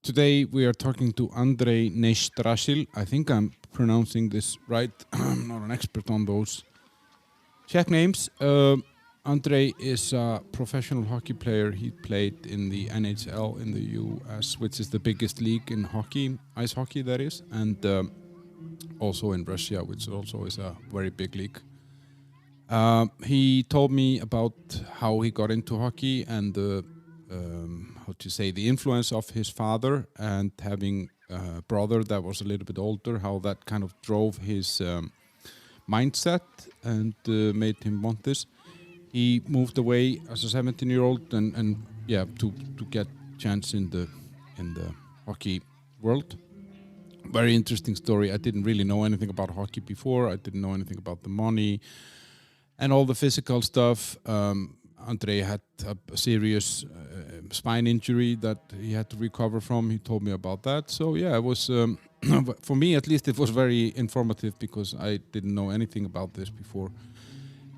Today we are talking to Andrej Nestrasil. I think I'm pronouncing this right. I'm not an expert on those Czech names. Andrej is a professional hockey player. He played in the NHL in the US, which is the biggest league in hockey, ice hockey that is, and also in Russia, which also is a very big league. He told me about how he got into hockey and the the influence of his father, and having a brother that was a little bit older, how that kind of drove his mindset and made him want this. He moved away as a 17-year-old and to get chance in the hockey world. Very interesting story. I didn't really know anything about hockey before. I didn't know anything about the money and all the physical stuff. Andrej had a serious spine injury that he had to recover from. He told me about that. So yeah, it was, for me at least, it was very informative because I didn't know anything about this before.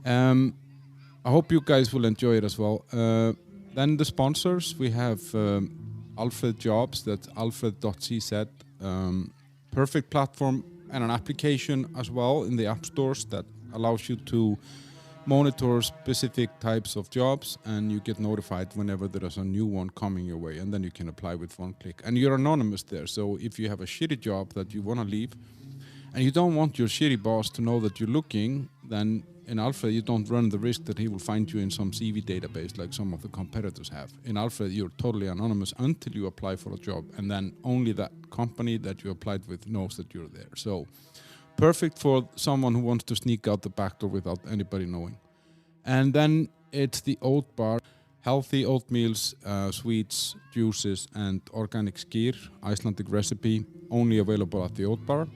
I hope you guys will enjoy it as well. Then the sponsors, we have Alfred Jobs, that's alfred.cz. Perfect platform and an application as well in the app stores that allows you to monitor specific types of jobs, and you get notified whenever there is a new one coming your way, and then you can apply with one click. And you're anonymous there, so if you have a shitty job that you want to leave and you don't want your shitty boss to know that you're looking, then in Alfred you don't run the risk that he will find you in some CV database like some of the competitors have. In Alfred you're totally anonymous until you apply for a job, and then only that company that you applied with knows that you're there. So perfect for someone who wants to sneak out the back door without anybody knowing. And then it's the oat bar, healthy oatmeals, sweets, juices, and organic skyr, Icelandic recipe, only available at the oat bar.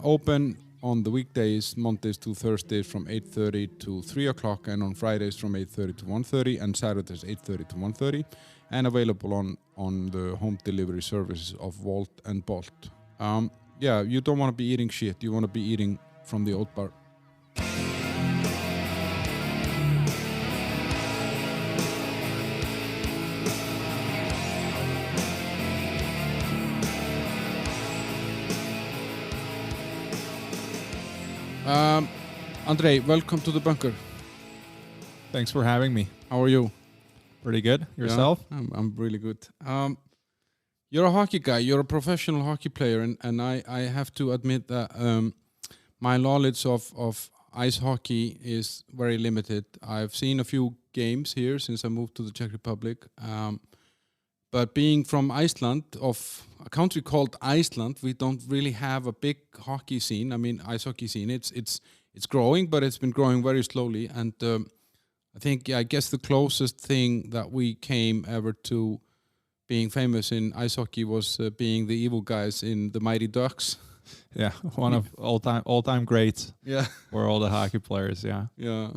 Open on the weekdays, Mondays to Thursdays from 8:30 to 3 o'clock, and on Fridays from 8:30 to 1:30, and Saturdays 8:30 to 1:30, and available on the home delivery services of Volt and Bolt. You don't want to be eating shit, you want to be eating from the oat bar. Andrej, welcome to the bunker. Thanks for having me. How are you? Pretty good. Yourself? Yeah, I'm really good. You're a hockey guy. You're a professional hockey player, and I have to admit that my knowledge of ice hockey is very limited. I've seen a few games here since I moved to the Czech Republic. But being from Iceland, of a country called Iceland, we don't really have a big hockey scene. I mean, ice hockey scene. It's growing, but it's been growing very slowly. And I guess the closest thing that we came ever to being famous in ice hockey was being the evil guys in the Mighty Ducks. Yeah, one of all-time greats. Yeah, for all the hockey players. Yeah. Yeah.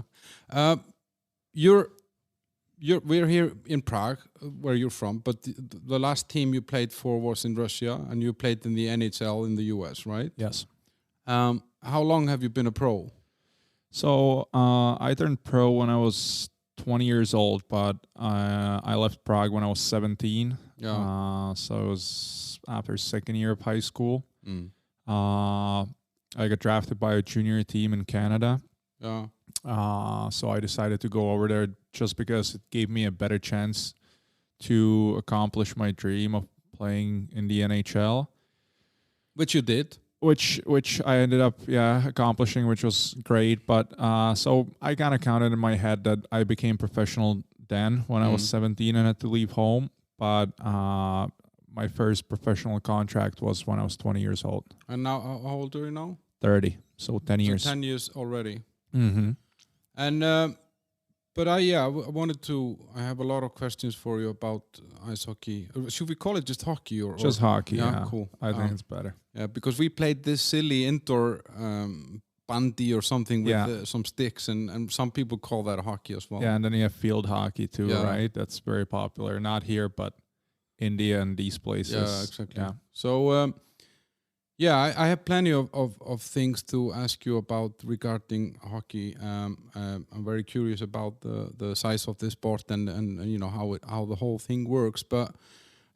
We're here in Prague, where you're from, but the last team you played for was in Russia, and you played in the NHL in the US, right? Yes. How long have you been a pro? So I turned pro when I was 20 years old, but I left Prague when I was 17. Yeah. So it was after second year of high school. Mm. I got drafted by a junior team in Canada. Yeah. So I decided to go over there just because it gave me a better chance to accomplish my dream of playing in the NHL. Which you did. Which I ended up accomplishing, which was great. But so I kind of counted in my head that I became professional then when I was 17 and had to leave home. But my first professional contract was when I was 20 years old. And now, how old are you now? 30. So 10 years. 10 years already. Mm-hmm. And but I have a lot of questions for you about ice hockey. Should we call it just hockey or just hockey? Yeah, cool. I think it's better. Yeah, because we played this silly indoor bandy or something with some sticks, and some people call that hockey as well. Yeah, and then you have field hockey too, Yeah. right? That's very popular. Not here, but India and these places. Yeah, exactly. Yeah. So I have plenty of things to ask you about regarding hockey. I'm very curious about the size of this sport and how the whole thing works. But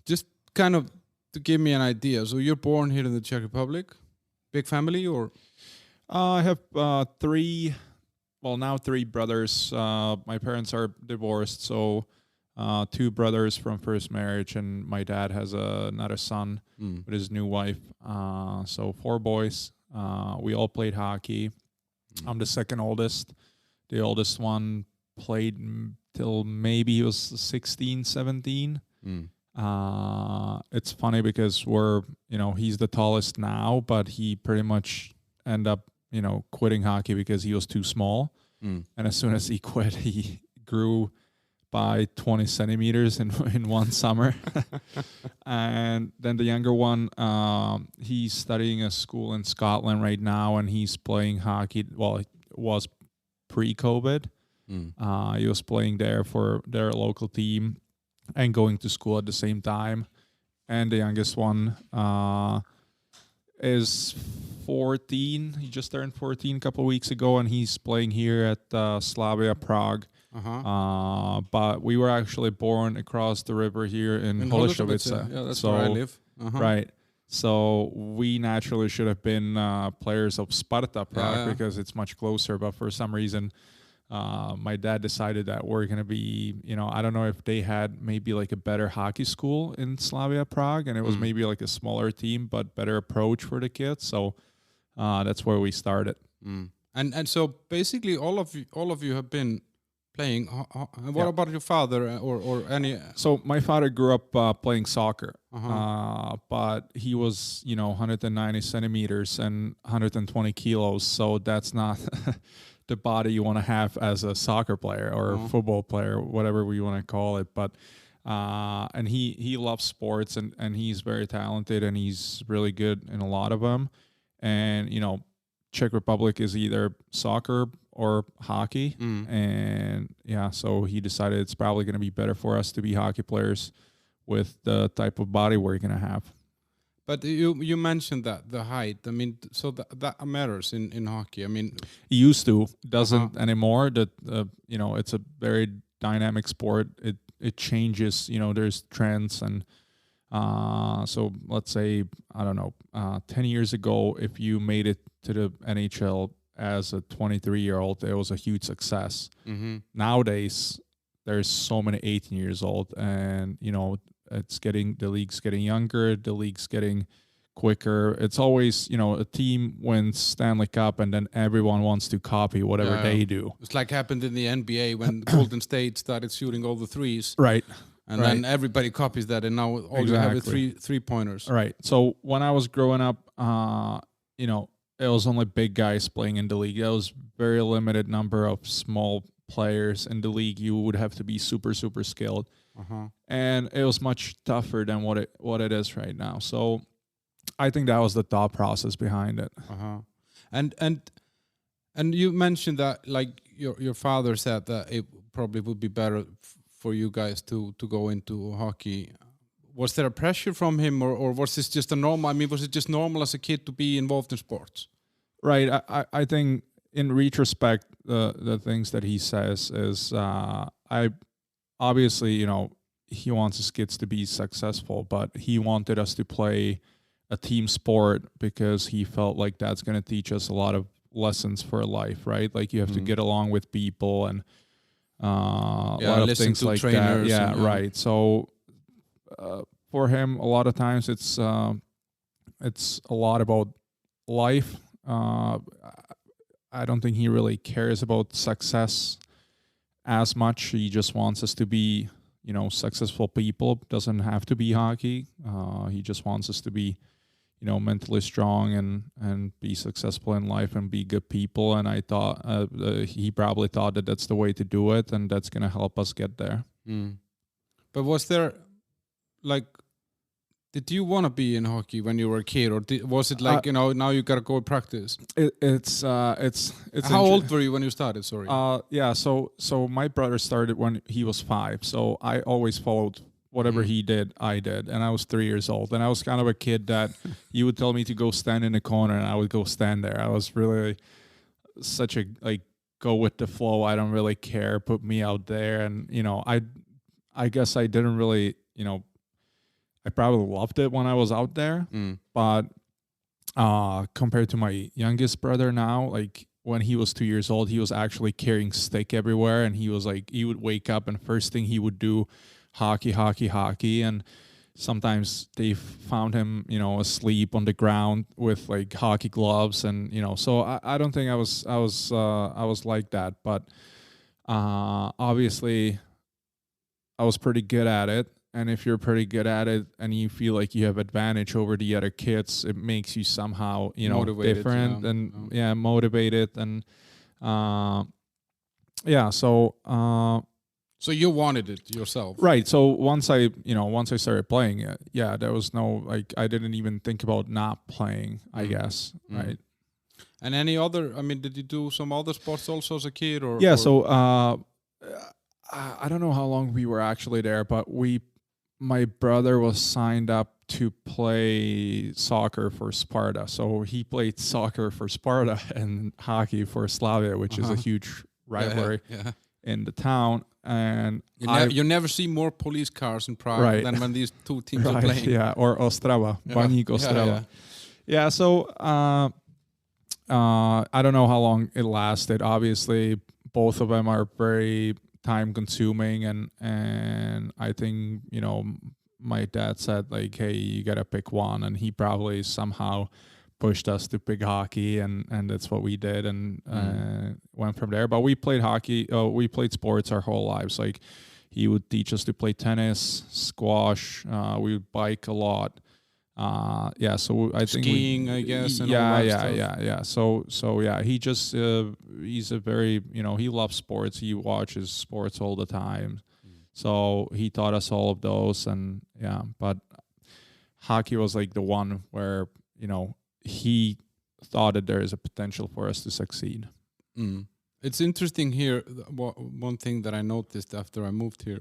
just kind of to give me an idea. So you're born here in the Czech Republic, big family, or? I have three brothers. My parents are divorced, so two brothers from first marriage, and my dad has another son with his new wife. So 4 boys. We all played hockey. I'm the second oldest. The oldest one played till maybe he was 16, 17. It's funny because he's the tallest now, but he pretty much ended up, quitting hockey because he was too small. And as soon as he quit, he grew by 20 centimeters in one summer. And then the younger one, he's studying a school in Scotland right now, and he's playing hockey. Well, it was pre-COVID. He was playing there for their local team and going to school at the same time. And the youngest one is 14. He just turned 14 a couple of weeks ago, and he's playing here at Slavia Prague. But we were actually born across the river here in Holešovice. Yeah, that's where I live. Right. So we naturally should have been players of Sparta Prague because it's much closer. But for some reason, my dad decided that we're going to be, I don't know if they had maybe like a better hockey school in Slavia Prague, and it was maybe like a smaller team, but better approach for the kids. So that's where we started. And so basically all of you have been playing. What about your father or any? So my father grew up playing soccer, but he was 190 centimeters and 120 kilos. So that's not the body you want to have as a soccer player or a football player, whatever we want to call it. But and he loves sports and he's very talented and he's really good in a lot of them. And Czech Republic is either soccer or hockey. And so he decided it's probably going to be better for us to be hockey players with the type of body we're going to have. But you mentioned that the height. I mean, so that matters in hockey. I mean, it used to, doesn't anymore. That it's a very dynamic sport. It changes. There's trends and so let's say 10 years ago, if you made it to the NHL as a 23-year-old, it was a huge success. Nowadays, there's so many 18 years old, and the league's getting younger, the league's getting quicker. It's always a team wins Stanley Cup, and then everyone wants to copy whatever they do. It's like happened in the NBA when Golden State started shooting all the threes, right? And then everybody copies that, and now all you have is three-pointers. Right. So when I was growing up, it was only big guys playing in the league. There was very limited number of small players in the league. You would have to be super, super skilled. And it was much tougher than what it is right now. So I think that was the thought process behind it. And you mentioned that like your father said that it probably would be better for you guys to go into hockey. Was there a pressure from him, or was this just a normal? I mean, was it just normal as a kid to be involved in sports? Right. I think in retrospect, the things that he says is, obviously, he wants his kids to be successful, but he wanted us to play a team sport because he felt like that's going to teach us a lot of lessons for life, right? Like you have to get along with people and a lot of things like that. Yeah, right. So for him, a lot of times it's a lot about life. I don't think he really cares about success as much. He just wants us to be, successful people. Doesn't have to be hockey. He just wants us to be, mentally strong and be successful in life and be good people. And I thought he probably thought that that's the way to do it, and that's going to help us get there. But was there, like, did you want to be in hockey when you were a kid, or was it like now you gotta go practice? It's How old were you when you started? Sorry. So my brother started when he was 5. So I always followed whatever he did, I did, and I was 3 years old, and I was kind of a kid that you would tell me to go stand in the corner, and I would go stand there. I was really such a go with the flow. I don't really care. Put me out there, and I guess I didn't really I probably loved it when I was out there, but compared to my youngest brother now, like when he was 2 years old, he was actually carrying stick everywhere, and he was like, he would wake up and first thing he would do, hockey, hockey, hockey, and sometimes they found him, asleep on the ground with like hockey gloves, and so I don't think I was like that, but obviously I was pretty good at it. And if you're pretty good at it and you feel like you have advantage over the other kids, it makes you somehow, Motivated, different and motivated. And so you wanted it yourself. Right. So once I started playing it, there was no, like, I didn't even think about not playing, I guess. Right. And any other, did you do some other sports also as a kid? So I don't know how long we were actually there, but my brother was signed up to play soccer for Sparta. So he played soccer for Sparta and hockey for Slavia, which is a huge rivalry in the town. And you never see more police cars in Prague than when these two teams are playing. Yeah, or Ostrava, Baník Ostrava. So I don't know how long it lasted. Obviously, both of them are very time consuming, and I think my dad said like, hey, you gotta pick one, and he probably somehow pushed us to pick hockey, and that's what we did, and went from there. But we played hockey, we played sports our whole lives. Like, he would teach us to play tennis, squash, we would bike a lot. So I think skiing, I guess. And So he just he's a very, he loves sports. He watches sports all the time. So he taught us all of those, and but hockey was like the one where he thought that there is a potential for us to succeed. It's interesting here. One thing that I noticed after I moved here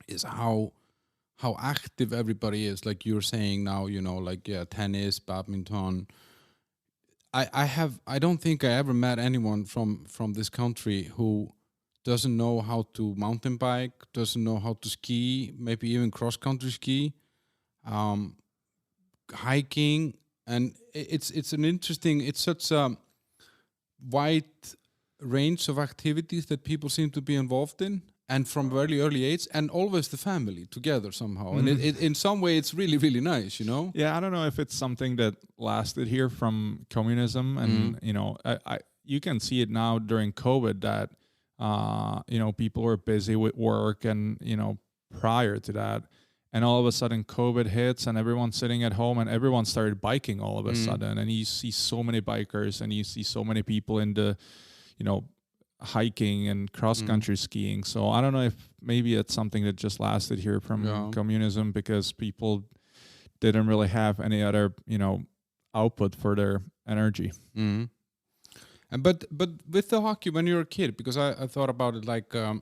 is how active everybody is. Like you're saying now, tennis, badminton. I don't think I ever met anyone from this country who doesn't know how to mountain bike, doesn't know how to ski, maybe even cross-country ski, hiking. And it's such a wide range of activities that people seem to be involved in, and from very early age, and always the family together somehow. And it in some way, it's really, really nice, Yeah, I don't know if it's something that lasted here from communism, and you can see it now during COVID that people were busy with work, and prior to that, and all of a sudden COVID hits, and everyone's sitting at home, and everyone started biking all of a sudden, and you see so many bikers, and you see so many people in the hiking and cross-country skiing. So I don't know if maybe it's something that just lasted here from communism, because people didn't really have any other output for their energy. And but with the hockey, when you're a kid, because I thought about it, like a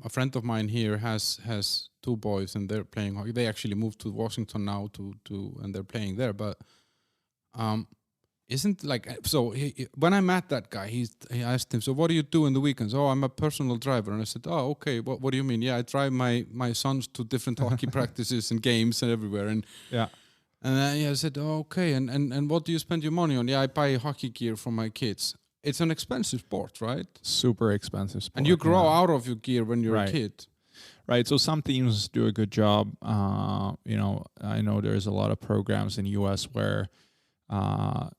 friend of mine here has two boys, and they're playing hockey. They actually moved to Washington now and they're playing there. But isn't like, so when I met that guy, he asked him, so what do you do in the weekends? Oh, I'm a personal driver. And I said, oh, okay, what do you mean? Yeah, I drive my sons to different hockey practices and games and everywhere. And I said, oh, okay, and what do you spend your money on? Yeah, I buy hockey gear for my kids. It's an expensive sport, right? Super expensive sport. And you grow out of your gear when you're a kid. Right, so some teams do a good job. I know there's a lot of programs in the U.S. where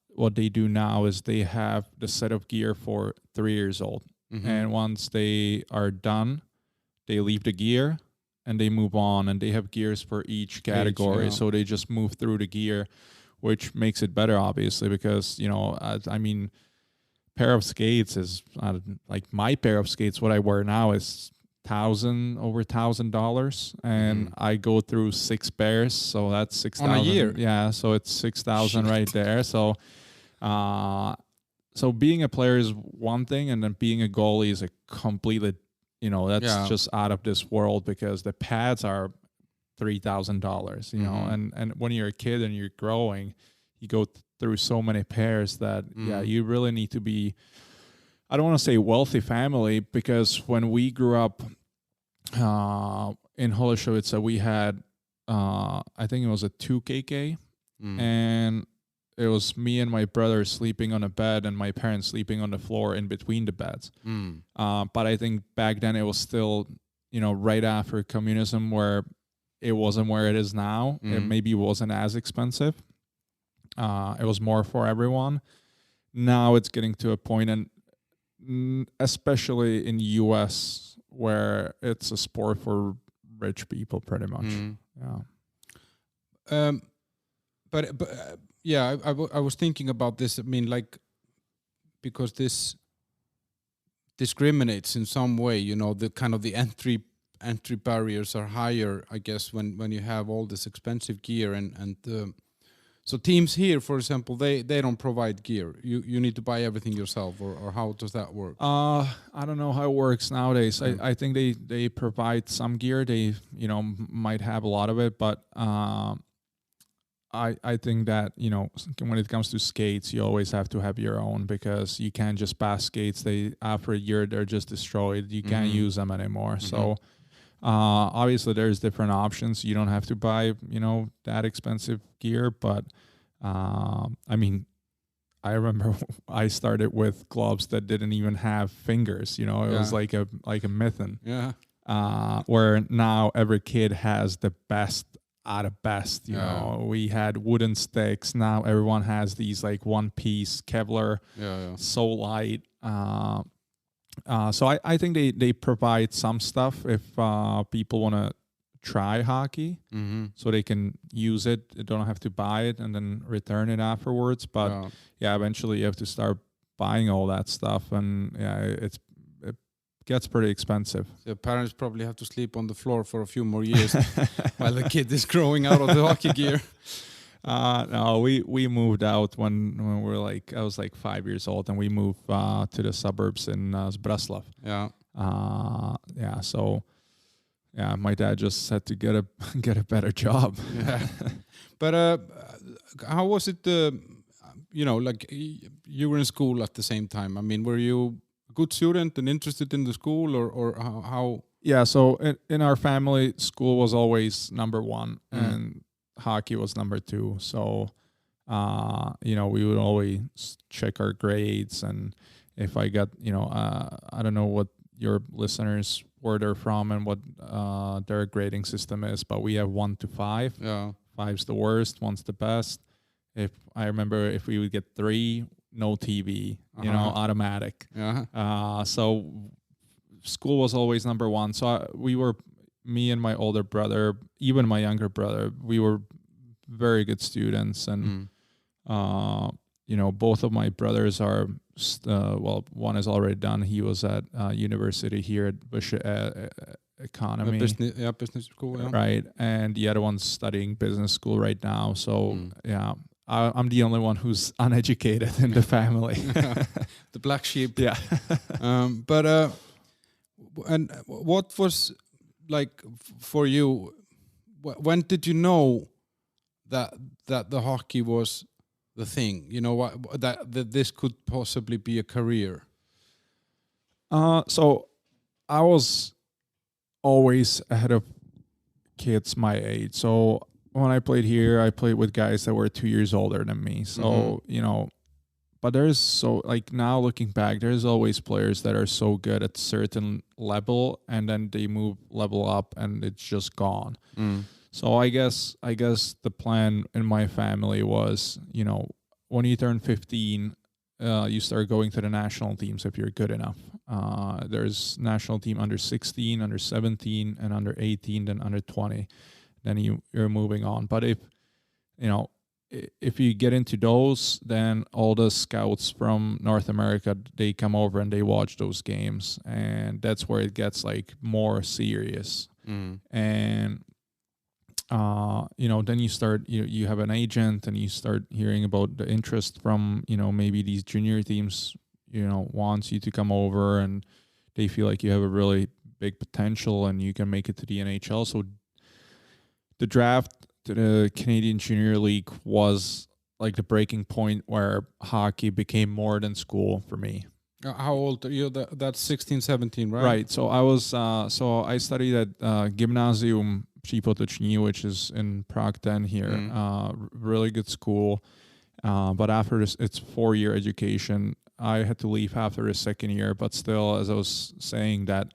what they do now is they have the set of gear for 3 years old. And once they are done, they leave the gear and they move on, and they have gears for each category. So they just move through the gear, which makes it better, obviously, because, pair of skates is like my pair of skates, what I wear now is over $1,000, and I go through 6 pairs, so that's 6,000 on a year. Yeah, so it's 6,000 right there. So so being a player is one thing, and then being a goalie is a completely, that's just out of this world, because the pads are $3,000, and when you're a kid and you're growing, you go through so many pairs that you really need to be, I don't want to say wealthy family, because when we grew up in Holešovice, we had I think it was a 2KK, and it was me and my brother sleeping on a bed and my parents sleeping on the floor in between the beds. But I think back then it was still, right after communism, where it wasn't where it is now. It maybe wasn't as expensive. It was more for everyone. Now it's getting to a point, and especially in the US, where it's a sport for rich people pretty much. Yeah. But yeah, I was thinking about this. I mean, like, because this discriminates in some way, the kind of the entry barriers are higher, I guess, when you have all this expensive gear and so teams here, for example, they don't provide gear. You need to buy everything yourself, or how does that work? I don't know how it works nowadays. I think they provide some gear. They might have a lot of it, but I think that when it comes to skates, you always have to have your own, because you can't just pass skates. After a year they're just destroyed. You can't use them anymore. So obviously there's different options. You don't have to buy that expensive gear, but I mean, I remember I started with gloves that didn't even have fingers. It was like a mitten. Yeah. Where now every kid has the best out of best. We had wooden sticks. Now everyone has these like one-piece Kevlar. So light. So I think they provide some stuff if people want to try hockey, so they can use it. They don't have to buy it and then return it afterwards. But eventually you have to start buying all that stuff, and it gets pretty expensive. The parents probably have to sleep on the floor for a few more years while the kid is growing out of the hockey gear. No, we moved out when we were I was like 5 years old, and we moved to the suburbs in Zbraslav. So my dad just had to get a better job. But how was it? Like you were in school at the same time. I mean, were you a good student and interested in the school, or how? Yeah. So in our family, school was always number one, and hockey was number two. So, we would always check our grades, and if I got, I don't know what your listeners, where they're from and what their grading system is, but we have 1 to 5. 5's the worst, 1's the best. If I remember, if we would get 3, no TV, automatic. So school was always number one. So me and my older brother, even my younger brother, we were very good students, and both of my brothers are one is already done. He was at university here at Bush Economy, business school, right, and the other one's studying business school right now. So I'm the only one who's uneducated in the family, the black sheep. But and what was like for you? When did you know that the hockey was the thing? That this could possibly be a career. So I was always ahead of kids my age. So when I played here, I played with guys that were 2 years older than me. So but there's now looking back, there's always players that are so good at certain level, and then they level up and it's just gone. So I guess the plan in my family was, when you turn 15, you start going to the national teams if you're good enough. There's national team under 16, under 17, and under 18, then under 20. Then you're moving on. But if you get into those, then all the scouts from North America, they come over and they watch those games, and that's where it gets more serious. And then you start, you have an agent, and you start hearing about the interest from, maybe these junior teams, wants you to come over, and they feel like you have a really big potential and you can make it to the NHL. So the draft to the Canadian Junior League was the breaking point where hockey became more than school for me. How old are you? That's 16, 17, right? Right. So I was, I studied at Gymnasium Přípotoční, which is in Prague 10 here. Really good school. But after this, it's 4-year education. I had to leave after the second year, but still, as I was saying, that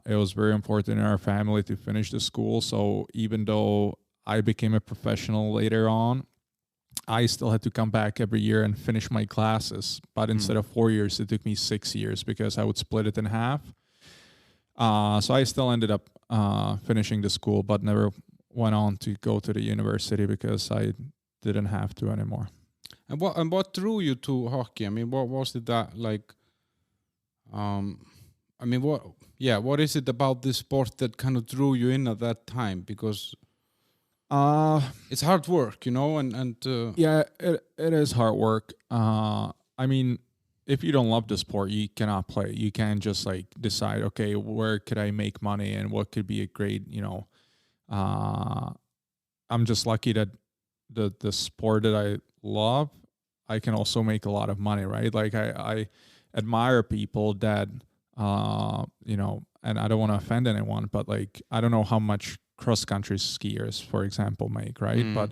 it was very important in our family to finish the school. So even though I became a professional later on, I still had to come back every year and finish my classes. But instead of 4 years, it took me 6 years because I would split it in half. So I still ended up finishing the school, but never went on to go to the university because I didn't have to anymore. And what drew you to hockey? I mean, what was it that like? I mean, what is it about this sport that kind of drew you in at that time? Because it's hard work, you know, and yeah, it is hard work. I mean, if you don't love the sport, you cannot play. You can't just like decide, okay, where could I make money and what could be a great, you know. I'm just lucky that the sport that I love, I can also make a lot of money, right? Like I admire people that, you know, and I don't want to offend anyone, but like, I don't know how much cross-country skiers, for example, make, right? But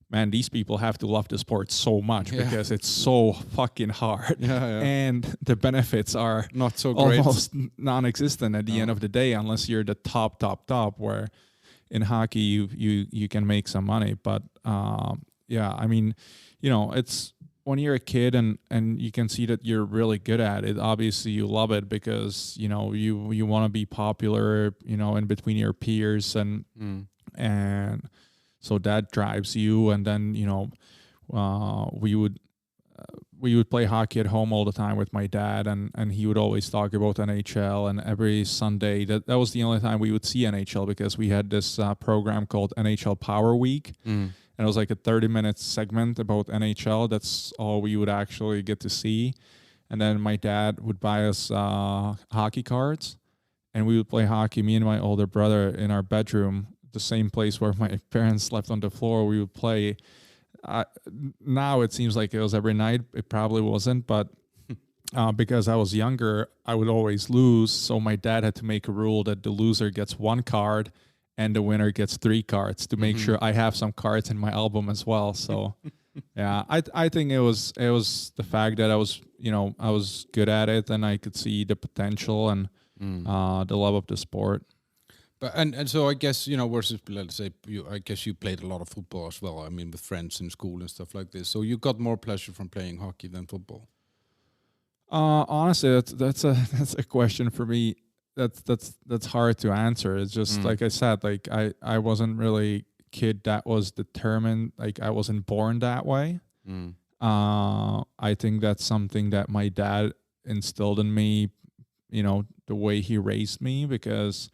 man, these people have to love the sport so much because it's so fucking hard. And the benefits are not so great, almost non-existent at the end of the day, unless you're the top, where in hockey you can make some money. But yeah, I mean, you know, it's when you're a kid and you can see that you're really good at it, obviously you love it because, you know, you want to be popular, you know, in between your peers and so that drives you. And then, you know, we would play hockey at home all the time with my dad, and he would always talk about NHL. And every Sunday, that was the only time we would see NHL because we had this program called NHL Power Week. And it was like a 30-minute segment about NHL. That's all we would actually get to see. And then my dad would buy us hockey cards, and we would play hockey, me and my older brother, in our bedroom, the same place where my parents slept on the floor. We would play. Now it seems like it was every night. It probably wasn't, but because I was younger, I would always lose. So my dad had to make a rule that the loser gets 1 card and the winner gets 3 cards to make sure I have some cards in my album as well. So yeah, I think it was the fact that I was good at it and I could see the potential and the love of the sport. But and so I guess, you know, versus, let's say, I guess you played a lot of football as well. I mean, with friends in school and stuff like this. So you got more pleasure from playing hockey than football. Honestly, that's a question for me. That's hard to answer. It's just like I said, like I wasn't really a kid that was determined. Like I wasn't born that way. I think that's something that my dad instilled in me. You know, the way he raised me, because,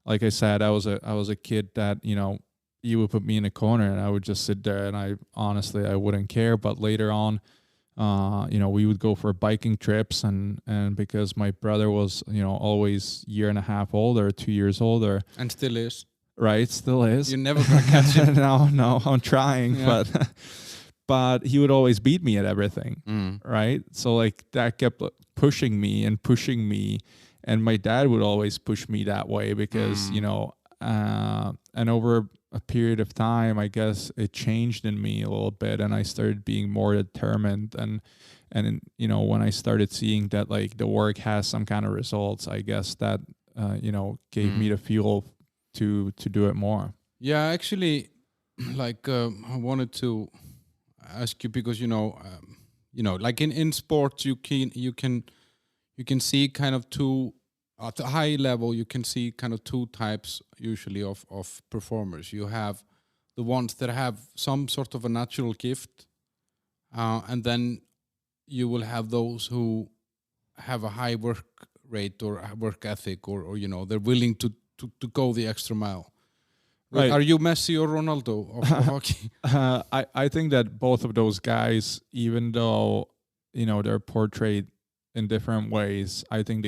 like I said, I was a kid that, you know, you would put me in a corner and I would just sit there and I wouldn't care. But later on, you know, we would go for biking trips and because my brother was, you know, always 1.5 years older, 2 years older. And still is. Right, still is. You're never going to catch him. No, I'm trying, but he would always beat me at everything, right? So like that kept pushing me. And my dad would always push me that way because, you know, and over a period of time, I guess it changed in me a little bit and I started being more determined. And you know, when I started seeing that like the work has some kind of results, I guess that, you know, gave me the fuel to do it more. Yeah, actually, like I wanted to ask you because, you know, like in sports, you can see kind of two, at a high level, you can see kind of two types usually of performers. You have the ones that have some sort of a natural gift, and then you will have those who have a high work rate or work ethic, or you know, they're willing to go the extra mile. Right. Are you Messi or Ronaldo of hockey? I think that both of those guys, even though, you know, they're portrayed in different ways, I think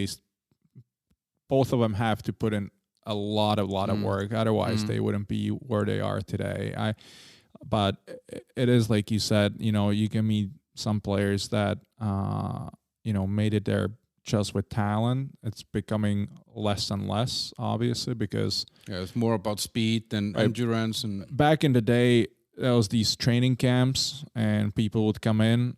both of them have to put in a lot of work. Otherwise, they wouldn't be where they are today. But it is like you said, you know, you can meet some players that, you know, made it their just with talent. It's becoming less and less, obviously, because it's more about speed and endurance. And back in the day, there was these training camps, and people would come in,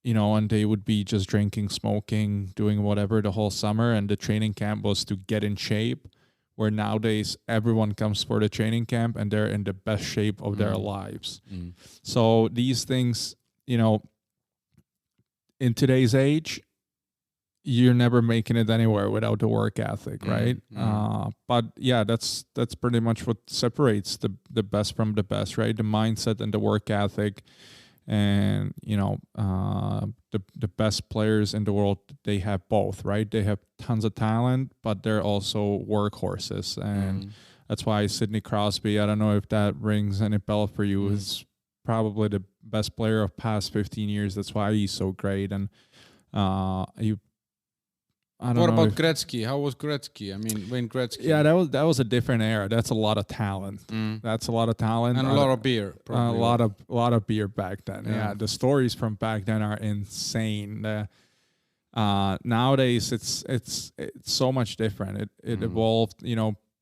and they would be just drinking, smoking, doing whatever the whole summer. And the training camp was to get in shape, where nowadays everyone comes for the training camp and they're in the best shape of their lives. So these things, in today's age, you're never making it anywhere without the work ethic, right? But yeah, that's pretty much what separates the best from the best, right? The mindset and the work ethic. And the best players in the world, they have both, right? They have tons of talent, but they're also workhorses. And that's why Sidney Crosby, I don't know if that rings any bell for you, is probably the best player of past 15 years. That's why he's so great. And what about Gretzky? How was Gretzky? I mean, Wayne Gretzky. Yeah, that was a different era. That's a lot of talent. That's a lot of talent and a lot of beer. Probably. A lot of beer back then. Yeah, the stories from back then are insane. Nowadays, it's so much different. It evolved.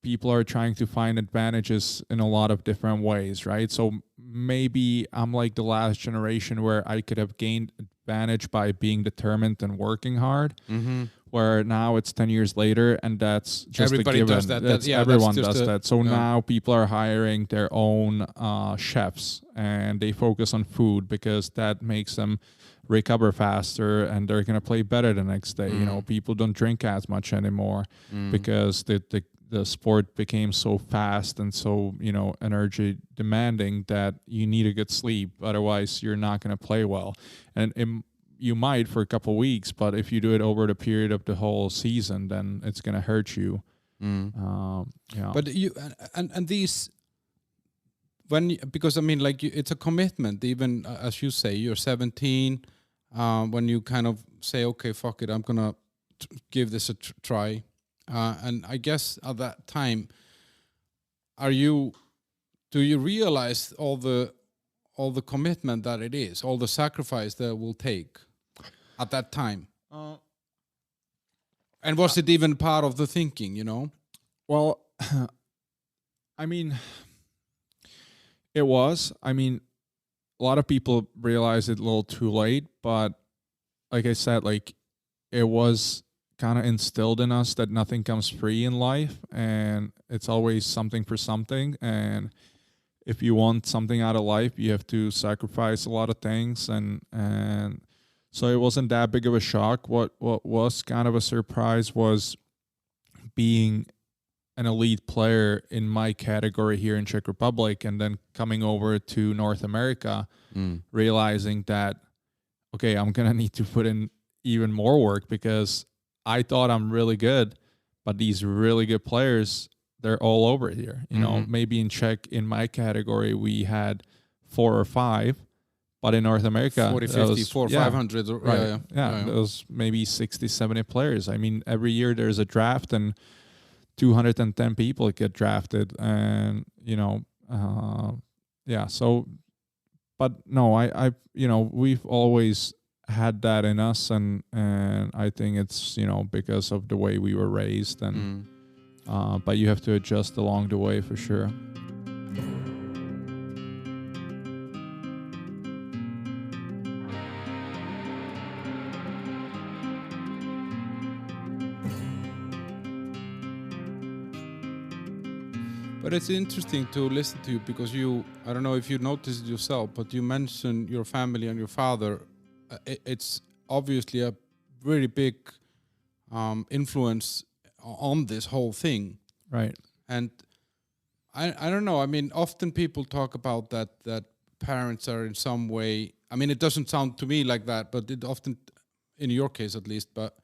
People are trying to find advantages in a lot of different ways, right? So maybe I'm like the last generation where I could have gained advantage by being determined and working hard. Where now it's 10 years later, and that's just everybody a given. Does that. Everyone does that. So now people are hiring their own chefs, and they focus on food because that makes them recover faster, and they're going to play better the next day. People don't drink as much anymore because the sport became so fast and so energy demanding that you need a good sleep. Otherwise, you're not going to play well. And you might for a couple of weeks, but if you do it over the period of the whole season, then it's going to hurt you. But you and these because I mean, like it's a commitment. Even as you say, you're 17. When you kind of say, okay, fuck it, I'm gonna give this a try. And I guess at that time, do you realize all the commitment that it is, all the sacrifice that it will take at that time? And was it even part of the thinking, Well, I mean, it was. I mean, a lot of people realized it a little too late, but like I said, like it was kind of instilled in us that nothing comes free in life, and it's always something for something. And if you want something out of life, you have to sacrifice a lot of things. And so it wasn't that big of a shock. What was kind of a surprise was being an elite player in my category here in Czech Republic, and then coming over to North America, realizing that, okay, I'm going to need to put in even more work because I thought I'm really good, but these really good players, they're all over here. Maybe in Czech, in my category, we had 4 or 5, but in North America, 40, 50, 400, 500. Right. Yeah. There was maybe 60, 70 players. I mean, every year there's a draft and 210 people get drafted. And, so, but no, I we've always had that in us, and I think it's because of the way we were raised, and but you have to adjust along the way for sure. But it's interesting to listen to you because I don't know if you noticed it yourself, but you mentioned your family and your father. It's obviously a very big influence on this whole thing. Right. And I don't know. I mean, often people talk about that parents are in some way, I mean, it doesn't sound to me like that, but it often, in your case at least, but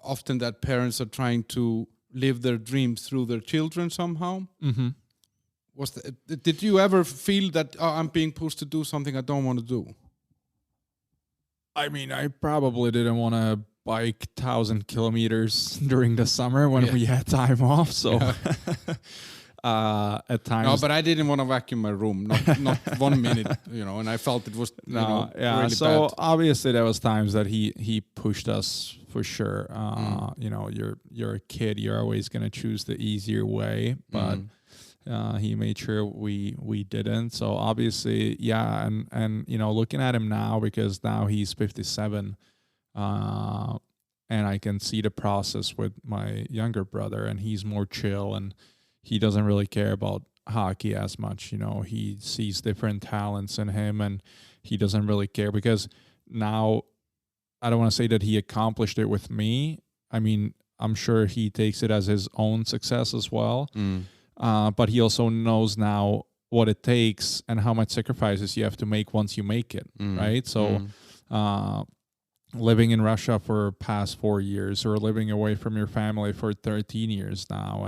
often that parents are trying to live their dreams through their children somehow. Did you ever feel that I'm being pushed to do something I don't want to do? I mean, I probably didn't want to bike 1,000 kilometers during the summer when we had time off. So at times. No, but I didn't want to vacuum my room, not 1 minute, and I felt it was really so bad. obviously there was times that he pushed us for sure. You're a kid, you're always gonna choose the easier way, but he made sure we didn't. So obviously, yeah, and looking at him now, because now he's 57, and I can see the process with my younger brother, and he's more chill, and he doesn't really care about hockey as much. He sees different talents in him, and he doesn't really care, because now I don't want to say that he accomplished it with me. I mean, I'm sure he takes it as his own success as well. But he also knows now what it takes and how much sacrifices you have to make once you make it, right? So living in Russia for past 4 years, or living away from your family for 13 years now,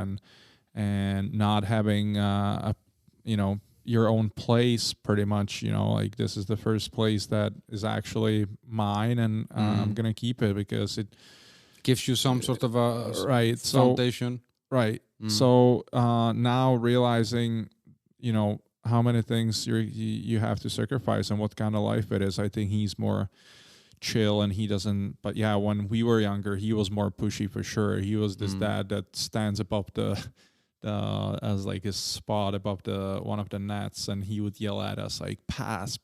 and not having your own place, pretty much, like, this is the first place that is actually mine, and I'm gonna keep it because it gives you some sort of a foundation. Right. So now realizing, how many things you have to sacrifice and what kind of life it is, I think he's more chill, and he doesn't. But yeah, when we were younger, he was more pushy for sure. He was this dad that stands above the as like his spot above one of the nets, and he would yell at us like, pass,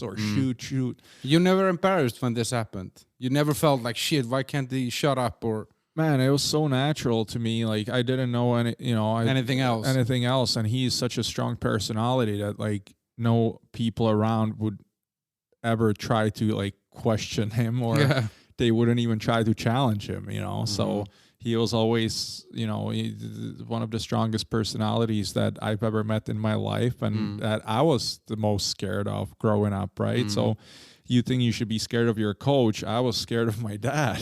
or shoot. You never embarrassed when this happened? You never felt like, shit, why can't they shut up? Or man, it was so natural to me. Like, I didn't know anything else. And he's such a strong personality that, like, no people around would ever try to, like, question him, or they wouldn't even try to challenge him, So he was always, one of the strongest personalities that I've ever met in my life, and that I was the most scared of growing up, right? So you think you should be scared of your coach. I was scared of my dad.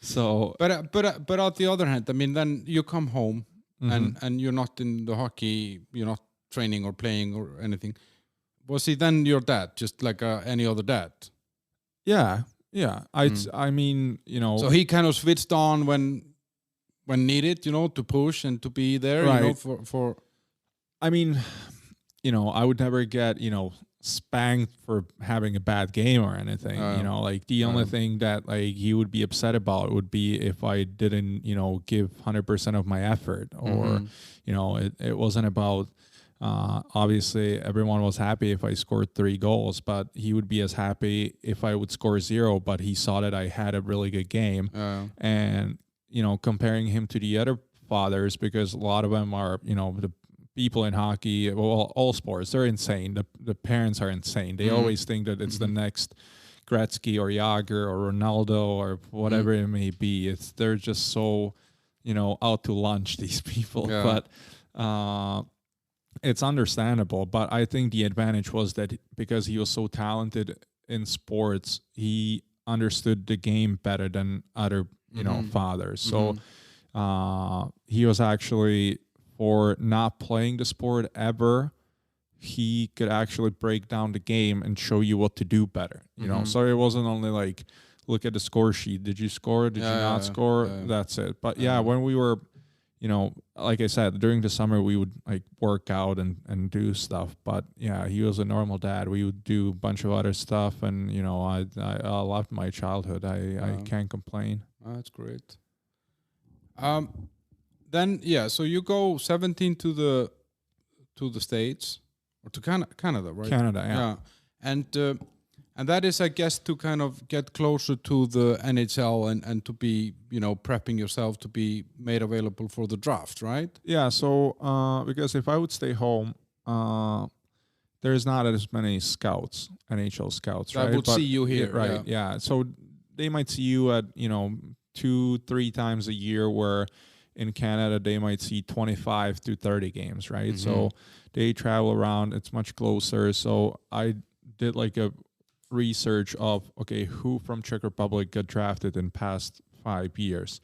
So, but on the other hand, I mean, then you come home and you're not in the hockey, you're not training or playing or anything. Was he then your dad, just like any other dad? Yeah. I mean, So he kind of switched on when needed, to push and to be there, right. For. I mean, I would never get, spanked for having a bad game or anything. Like, the only thing that, like, he would be upset about would be if I didn't, give 100% of my effort, or it wasn't about obviously everyone was happy if I scored 3 goals, but he would be as happy if I would score 0, but he saw that I had a really good game. And comparing him to the other fathers, because a lot of them are, the people in hockey, well, all sports, they're insane. The parents are insane. They always think that it's the next Gretzky or Jagr or Ronaldo or whatever it may be. They're just so, out to lunch, these people. But it's understandable. But I think the advantage was that because he was so talented in sports, he understood the game better than other, fathers. So he was actually, for not playing the sport ever, he could actually break down the game and show you what to do better. So it wasn't only like, look at the score sheet. Did you score? Did you not score? That's it. But when we were, like I said, during the summer, we would, like, work out and do stuff. But yeah, he was a normal dad. We would do a bunch of other stuff, and I loved my childhood. I can't complain. Oh, that's great. Then so you go 17 to the States, or to Canada, right? Canada, yeah. And that is, I guess, to kind of get closer to the NHL and to be, prepping yourself to be made available for the draft, right? Yeah. So because if I would stay home, there's not as many scouts, NHL scouts, right? That would see you here, right? Yeah. So they might see you at 2-3 times a year, where in Canada they might see 25 to 30 games, right? So they travel around. It's much closer. So I did like a research of, okay, who from Czech Republic got drafted in past 5 years,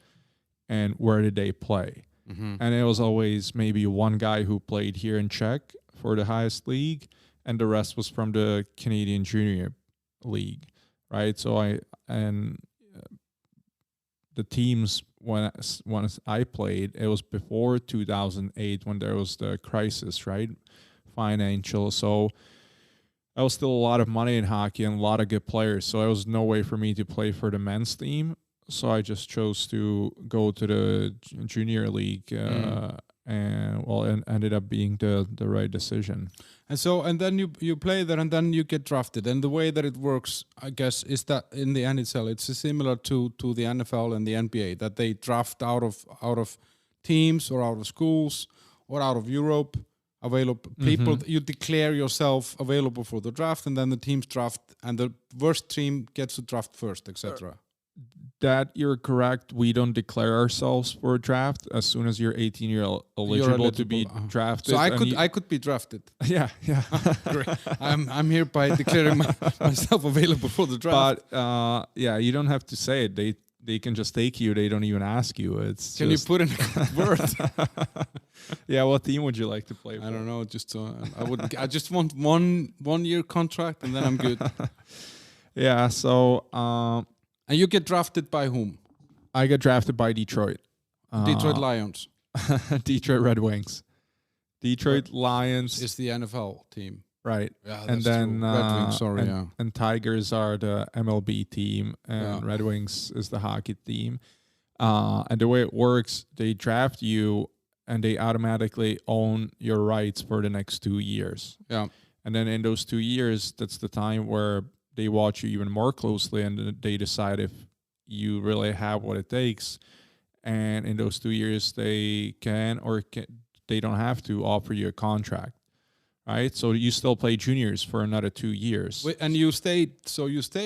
and where did they play? And it was always maybe one guy who played here in Czech for the highest league, and the rest was from the Canadian Junior League, right? So the teams once I played, it was before 2008 when there was the crisis, right? Financial. So I was still a lot of money in hockey and a lot of good players. So there was no way for me to play for the men's team. So I just chose to go to the junior league, and ended up being the right decision. And then you play there, and then you get drafted. And the way that it works, I guess, is that in the NHL, it's similar to the NFL and the NBA, that they draft out of teams or out of schools or out of Europe. Available people, you declare yourself available for the draft, and then the teams draft, and the worst team gets to draft first, etc. That you're correct. We don't declare ourselves for a draft. As soon as you're 18, you're eligible to be drafted. So I could be drafted. Yeah. Great. I'm hereby declaring myself available for the draft. But you don't have to say it. They can just take you. They don't even ask you. Can you put in a word? Yeah, what team would you like to play for? I don't know. I just want one year contract, and then I'm good. Yeah. So. And you get drafted by whom? I get drafted by Detroit. Detroit Lions. Detroit Red Wings. Detroit Lions is the NFL team. Right. Yeah, and then Red Wings, and Tigers are the MLB team, and Red Wings is the hockey team. And the way it works, they draft you and they automatically own your rights for the next 2 years. Yeah. And then in those 2 years, that's the time where they watch you even more closely, and they decide if you really have what it takes. And in those 2 years, they they don't have to offer you a contract, right? So you still play juniors for another 2 years. And you stay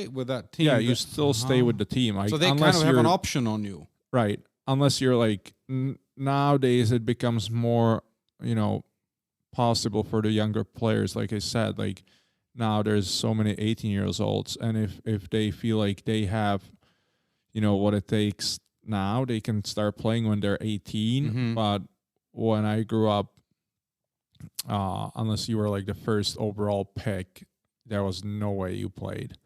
with that team. Yeah, you still stay with the team. So they kind of have an option on you, right? Unless you're like nowadays, it becomes more, possible for the younger players. Like I said, like. Now there's so many 18-year-olds, and if they feel like they have, what it takes now, they can start playing when they're 18. Mm-hmm. But when I grew up, unless you were like the first overall pick, there was no way you played.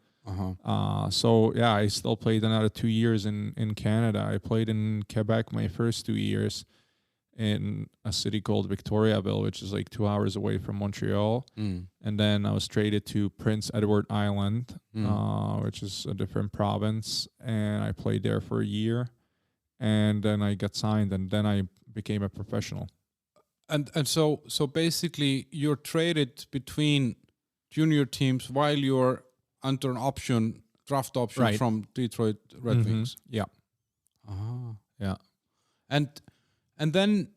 So yeah, I still played another 2 years in Canada. I played in Quebec my first 2 years, in a city called Victoriaville, which is like 2 hours away from Montreal. And then I was traded to Prince Edward Island, which is a different province. And I played there for a year. And then I got signed, and then I became a professional. And so basically you're traded between junior teams while you're under an draft option from Detroit Red Wings. Yeah. Yeah. And then,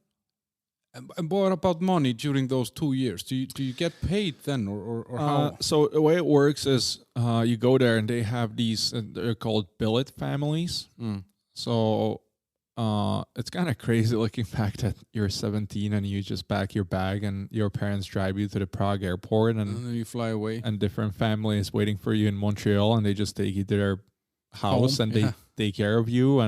what about money during those 2 years? Do you get paid then, or how? So the way it works is you go there, and they have these, they're called billet families. So it's kind of crazy looking back that you're 17 and you just pack your bag and your parents drive you to the Prague airport, and then you fly away. And different families waiting for you in Montreal, and they just take you to their house they take care of you,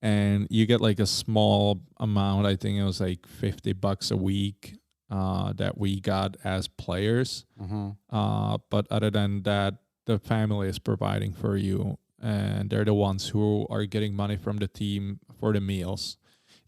and you get like a small amount. I think it was like $50 a week that we got as players. But other than that, the family is providing for you, and they're the ones who are getting money from the team for the meals.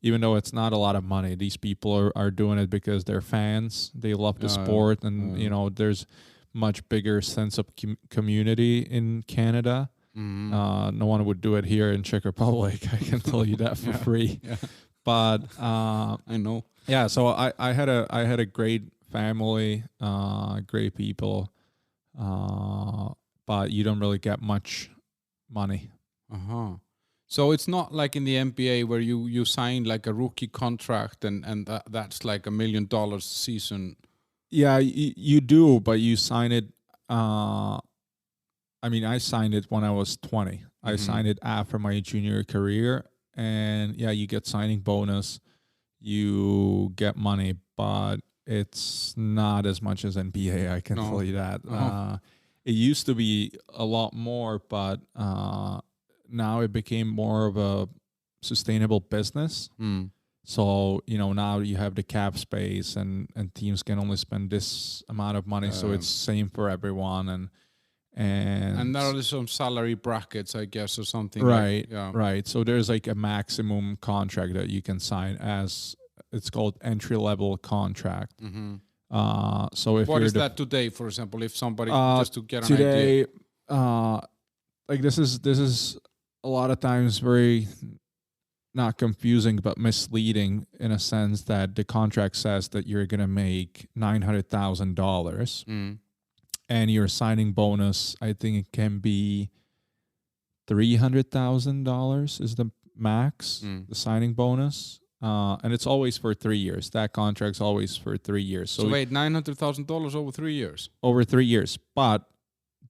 Even though it's not a lot of money, these people are doing it because they're fans. They love the sport, and there's much bigger sense of community in Canada. No one would do it here in Czech Republic. I can tell you that for free. Yeah. But I know. Yeah, so I had a great family, great people, but you don't really get much money. So it's not like in the NBA where you sign like a rookie contract and that's like $1 million a season. Yeah, you do, but you sign it. I signed it when I was 20. I signed it after my junior career, and yeah, you get signing bonus, you get money, but it's not as much as NBA. I can tell you that. It used to be a lot more, but now it became more of a sustainable business. So, now you have the cap space, and teams can only spend this amount of money. So it's same for everyone. And there are some salary brackets, I guess, or something. Right, like, yeah. right. So there's like a maximum contract that you can sign as it's called entry-level contract. Mm-hmm. So if what you're is that today, for example, if somebody just to get an today, idea? Like this is a lot of times very not confusing but misleading in a sense that the contract says that you're gonna make $900,000, and your signing bonus, I think it can be $300,000 is the max, the signing bonus. And it's always for 3 years. That contract's always for 3 years. So wait, $900,000 over 3 years? Over 3 years. But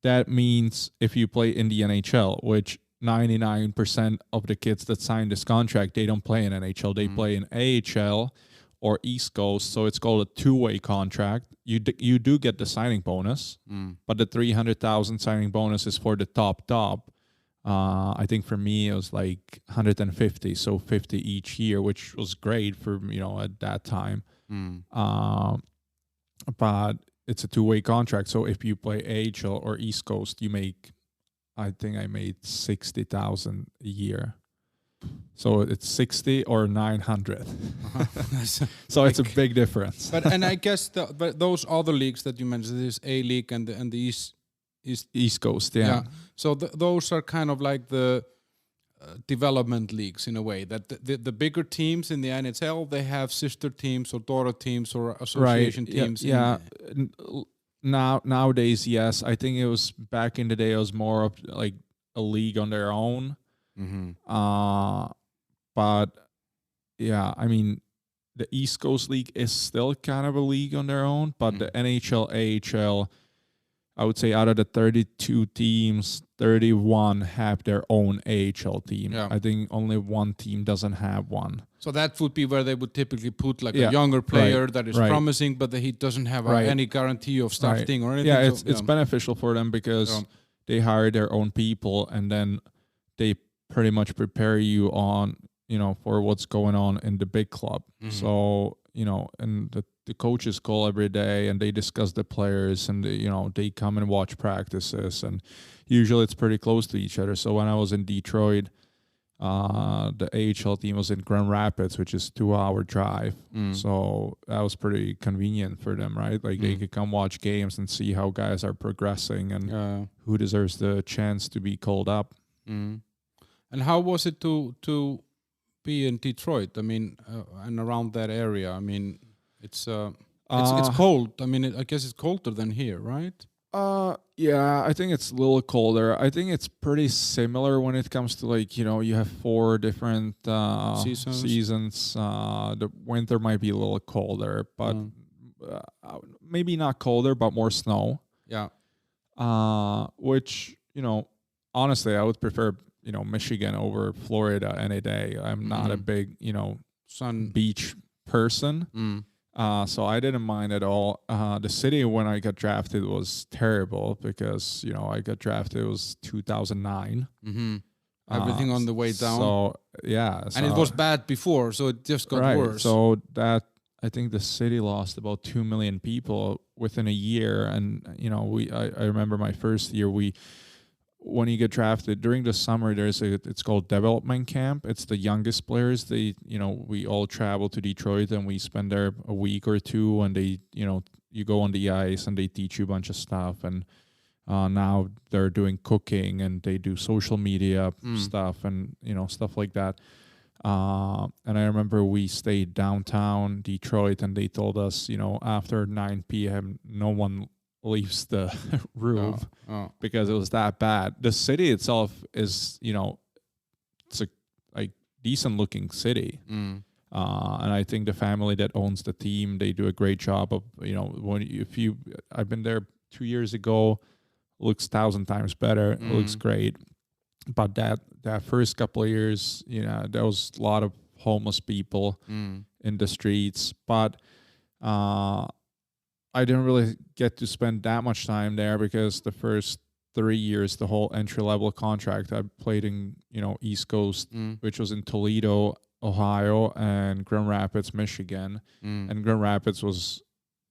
that means if you play in the NHL, which 99% of the kids that sign this contract, they don't play in NHL. They play in AHL or East Coast. So it's called a two-way contract. You do get the signing bonus, but the 300,000 signing bonus is for the top. I think for me it was like 150, so 50 each year, which was great for at that time. But it's a two-way contract, so if you play AHL or East Coast, you make, I think I made 60,000 a year. So it's 60 or 900. So it's a big difference. But I guess but those other leagues that you mentioned, this A League and the East Coast, yeah. So those are kind of like the development leagues in a way. That the bigger teams in the NHL, they have sister teams or daughter teams or association teams. Yeah. Nowadays, yes. I think it was back in the day. It was more of like a league on their own. But yeah, I mean, the East Coast League is still kind of a league on their own. But the NHL, AHL, I would say out of the 32 teams, 31 have their own AHL team. Yeah. I think only one team doesn't have one. So that would be where they would typically put like a younger player that is promising, but he doesn't have any guarantee of starting or anything. Yeah, it's beneficial for them because they hire their own people and then they pretty much prepare you on, for what's going on in the big club. So, and the coaches call every day and they discuss the players and, they come and watch practices and usually it's pretty close to each other. So when I was in Detroit, the AHL team was in Grand Rapids, which is a 2-hour drive. So that was pretty convenient for them, right? Like they could come watch games and see how guys are progressing and who deserves the chance to be called up. And how was it to be in Detroit? I mean, and around that area. I mean, it's cold. I mean, I guess it's colder than here, right? Yeah, I think it's a little colder. I think it's pretty similar when it comes to like, you have 4 different seasons. The winter might be a little colder, but maybe not colder, but more snow. Yeah. Which, honestly, I would prefer, Michigan over Florida any day. I'm not a big, beach person. So I didn't mind at all. The city when I got drafted was terrible because, I got drafted, it was 2009. Everything on the way down. So, yeah. And it was bad before, so it just got worse. So I think the city lost about 2 million people within a year. And, I remember my first year, when you get drafted during the summer, it's called development camp. It's the youngest players. We all travel to Detroit and we spend there a week or two and they, you go on the ice and they teach you a bunch of stuff. And now they're doing cooking and they do social media stuff and, stuff like that. And I remember we stayed downtown Detroit and they told us, after 9 p.m., no one leaves the roof because it was that bad. The city itself is, it's a like decent looking city. And I think the family that owns the team, they do a great job of, I've been there 2 years ago, looks 1,000 times better. It looks great. But that first couple of years, there was a lot of homeless people in the streets, but I didn't really get to spend that much time there because the first 3 years, the whole entry-level contract, I played in, East Coast, which was in Toledo, Ohio, and Grand Rapids, Michigan. And Grand Rapids was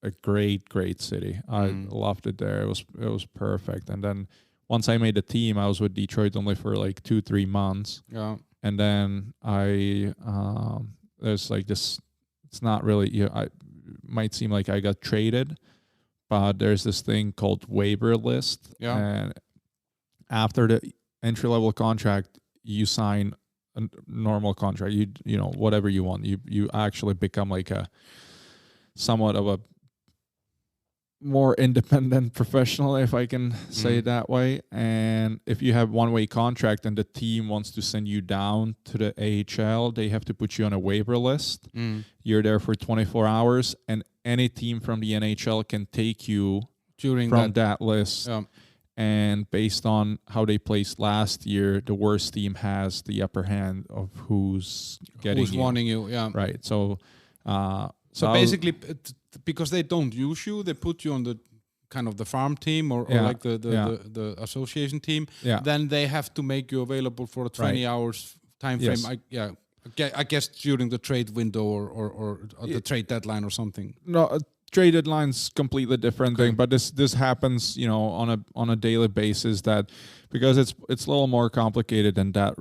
a great city. I loved it there. It was perfect. And then once I made the team, I was with Detroit only for like 2-3 months. Yeah. And then I there's like this. It's not really. I might seem like I got traded, but there's this thing called waiver list. Yeah. And after the entry level contract, you sign a normal contract. You know whatever you want. You actually become like a somewhat of a more independent professional, if I can say it that way. And if you have one-way contract and the team wants to send you down to the AHL, they have to put you on a waiver list. You're there for 24 hours, and any team from the NHL can take you from that list. Yeah. And based on how they placed last year, the worst team has the upper hand of who's wanting you. Yeah. Right. So basically, because they don't use you, they put you on the kind of the farm team or like the association team. Yeah. Then they have to make you available for a 20 hours time frame. Yes. I guess during the trade window or the trade deadline or something. No, trade deadline's completely different thing, but this happens, on a daily basis. That because it's a little more complicated than that.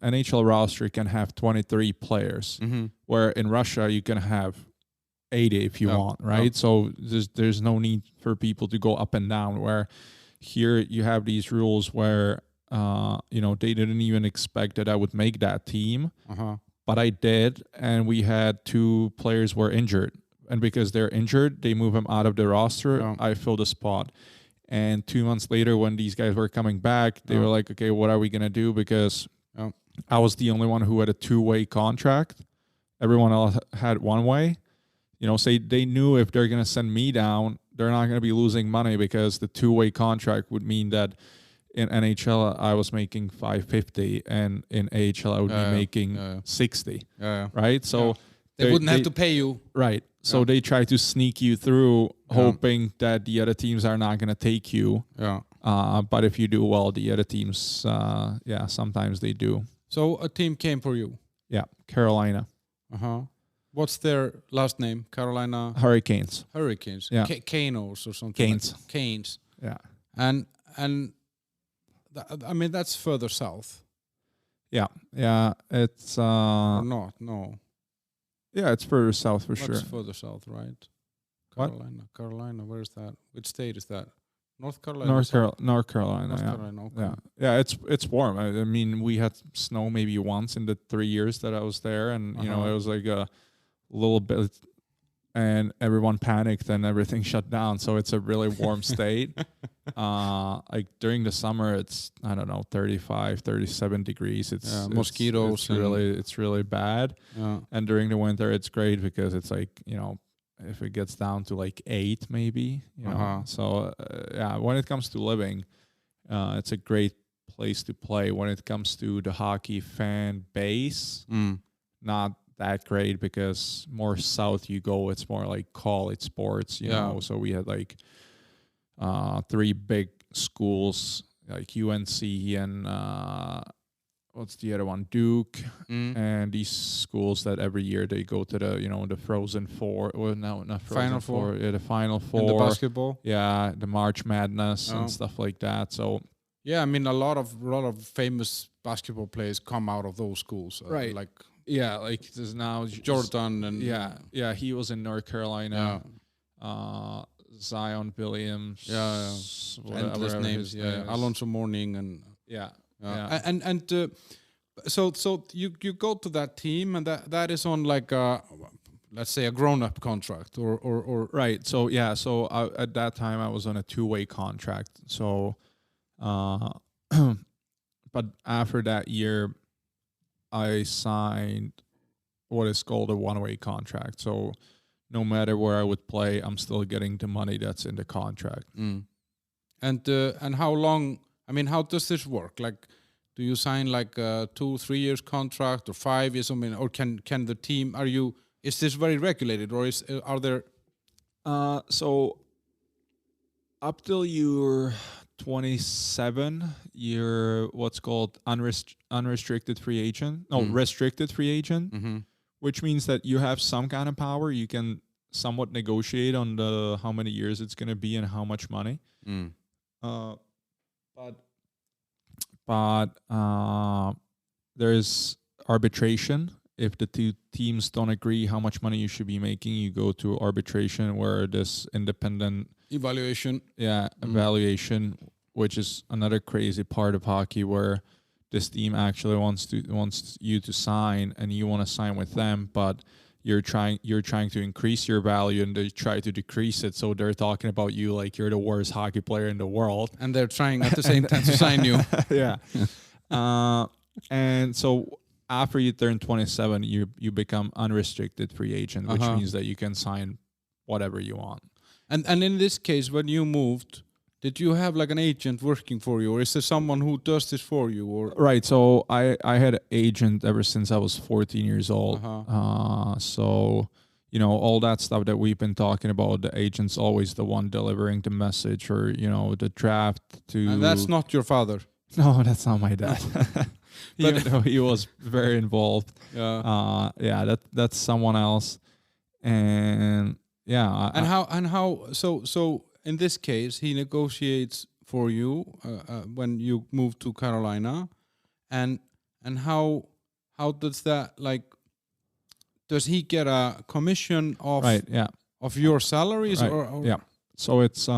NHL roster can have 23 players, where in Russia you can have 80 if you want, right? So there's no need for people to go up and down. Where here you have these rules where they didn't even expect that I would make that team, but I did, and we had 2 players were injured. And because they're injured, they move them out of the roster. I filled a spot. And 2 months later, when these guys were coming back, they were like, okay, what are we going to do? Because I was the only one who had a 2-way contract. Everyone else had 1-way. Say they knew if they're going to send me down, they're not going to be losing money, because the 2-way contract would mean that in NHL I was making $550, and in AHL I would be making $60. Right? So they wouldn't have to pay you. Right. So they try to sneak you through, hoping that the other teams are not going to take you. Yeah. But if you do well, the other teams, sometimes they do. So a team came for you. Yeah, Carolina. What's their last name? Carolina Hurricanes. Yeah. Canos or something. Canes. Like Canes. Yeah. And that's further south. Yeah. Yeah. It's or not. No. Yeah, it's further south for sure. It's further south, right? Carolina. Where is that? Which state is that? North Carolina. North Carolina. Okay. Yeah. It's warm. I mean, we had snow maybe once in the 3 years that I was there, and it was like a little bit, and everyone panicked and everything shut down. So it's a really warm state. Like during the summer, it's 35, 37 degrees. It's mosquitoes. It's really bad. Yeah. And during the winter, it's great because it's like if it gets down to like 8 maybe. So when it comes to living, it's a great place to play. When it comes to the hockey fan base, not that great, because more south you go, it's more like college sports, you know. So we had like 3 big schools like UNC and what's the other one, Duke, and these schools that every year they go to the the Frozen Four, well, no, not Frozen Final Four. The Final Four, and the basketball, the March Madness and stuff like that. So a lot of famous basketball players come out of those schools, right? Like there's now Jordan and he was in North Carolina. Zion Williams, endless names, Alonso Mourning, and so you go to that team, and that is on like let's say a grown-up contract or right. So at that time I was on a 2-way contract. So but after that year I signed what is called a 1-way contract. So no matter where I would play, I'm still getting the money that's in the contract. And how long? I mean, how does this work? Like, do you sign like a 2-3 years contract or 5 years? I mean, or can the team? Is this very regulated, or are there? So up till you're 27, you're what's called unrestricted free agent. No, restricted free agent. Which means that you have some kind of power. You can somewhat negotiate on how many years it's going to be and how much money. But but there's arbitration. If the two teams don't agree how much money you should be making, you go to arbitration, where this independent evaluation, evaluation, which is another crazy part of hockey, where this team actually wants you to sign, and you want to sign with them, but you're trying to increase your value, and they try to decrease it. So they're talking about you like you're the worst hockey player in the world, and they're trying at the same time to sign you. Yeah. And so after you turn 27, you become unrestricted free agent, which means that you can sign whatever you want. And in this case, when you moved, did you have like an agent working for you, or is there someone who does this for you? Or right, so I had an agent ever since I was 14 years old. So all that stuff that we've been talking about, the agent's always the one delivering the message, or the draft to. And that's not your father. No, that's not my dad. Even though he was very involved. That's someone else. And how so in this case he negotiates for you when you move to Carolina, and how does that, like, does he get a commission of of your salaries, or yeah? So it's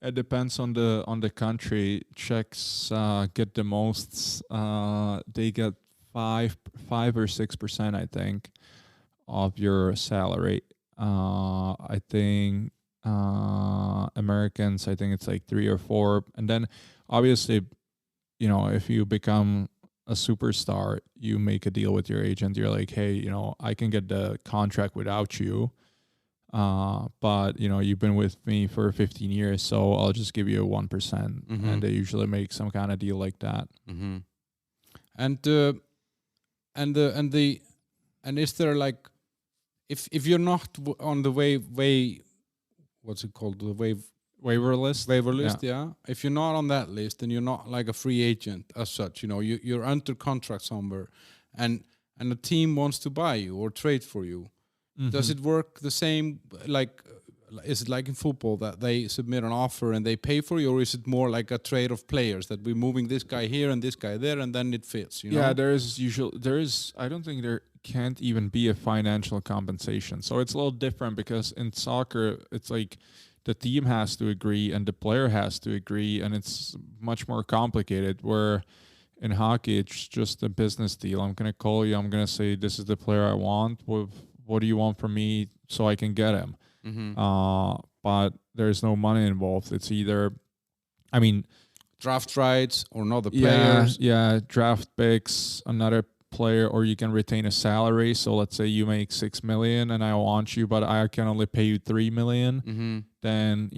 it depends on the country. Czechs get the most. They get 5 or 6%, I think, of your salary. I think Americans, I think it's like 3 or 4. And then obviously, if you become a superstar, you make a deal with your agent. You're like, hey, I can get the contract without you. But you've been with me for 15 years, so I'll just give you a 1%. And they usually make some kind of deal like that. And is there, like, if you're not on the what's it called, the waiver list? Yeah. If you're not on that list, then you're not like a free agent as such. You're under contract somewhere, and a team wants to buy you or trade for you. Does it work the same? Like, is it like in football that they submit an offer and they pay for you, or is it more like a trade of players that we're moving this guy here and this guy there, and then it fits? Yeah, there is. I don't think there can't even be a financial compensation. So it's a little different, because in soccer it's like the team has to agree and the player has to agree, and it's much more complicated. Where in hockey, it's just a business deal. I'm gonna call you. I'm gonna say, this is the player I want. What do you want from me so I can get him? But there's no money involved. It's either, draft rights or not the players. Yeah, draft picks, another player, or you can retain a salary. So let's say you make $6 million and I want you, but I can only pay you $3 million. Then,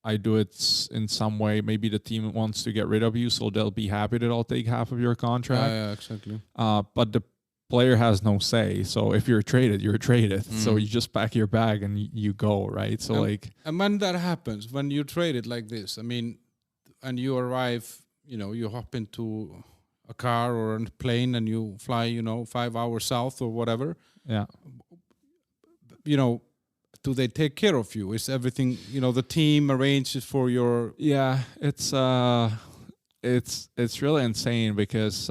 I do it in some way. Maybe the team wants to get rid of you, so they'll be happy that I'll take half of your contract. Yeah, exactly. But the player has no say. So if you're traded, you're traded. So you just pack your bag and you go, right? So and when that happens, when you trade it like this, and you arrive, you hop into a car or a plane and you fly, 5 hours south or whatever. Yeah. Do they take care of you? Is everything, the team arranges for your? Yeah, it's really insane, because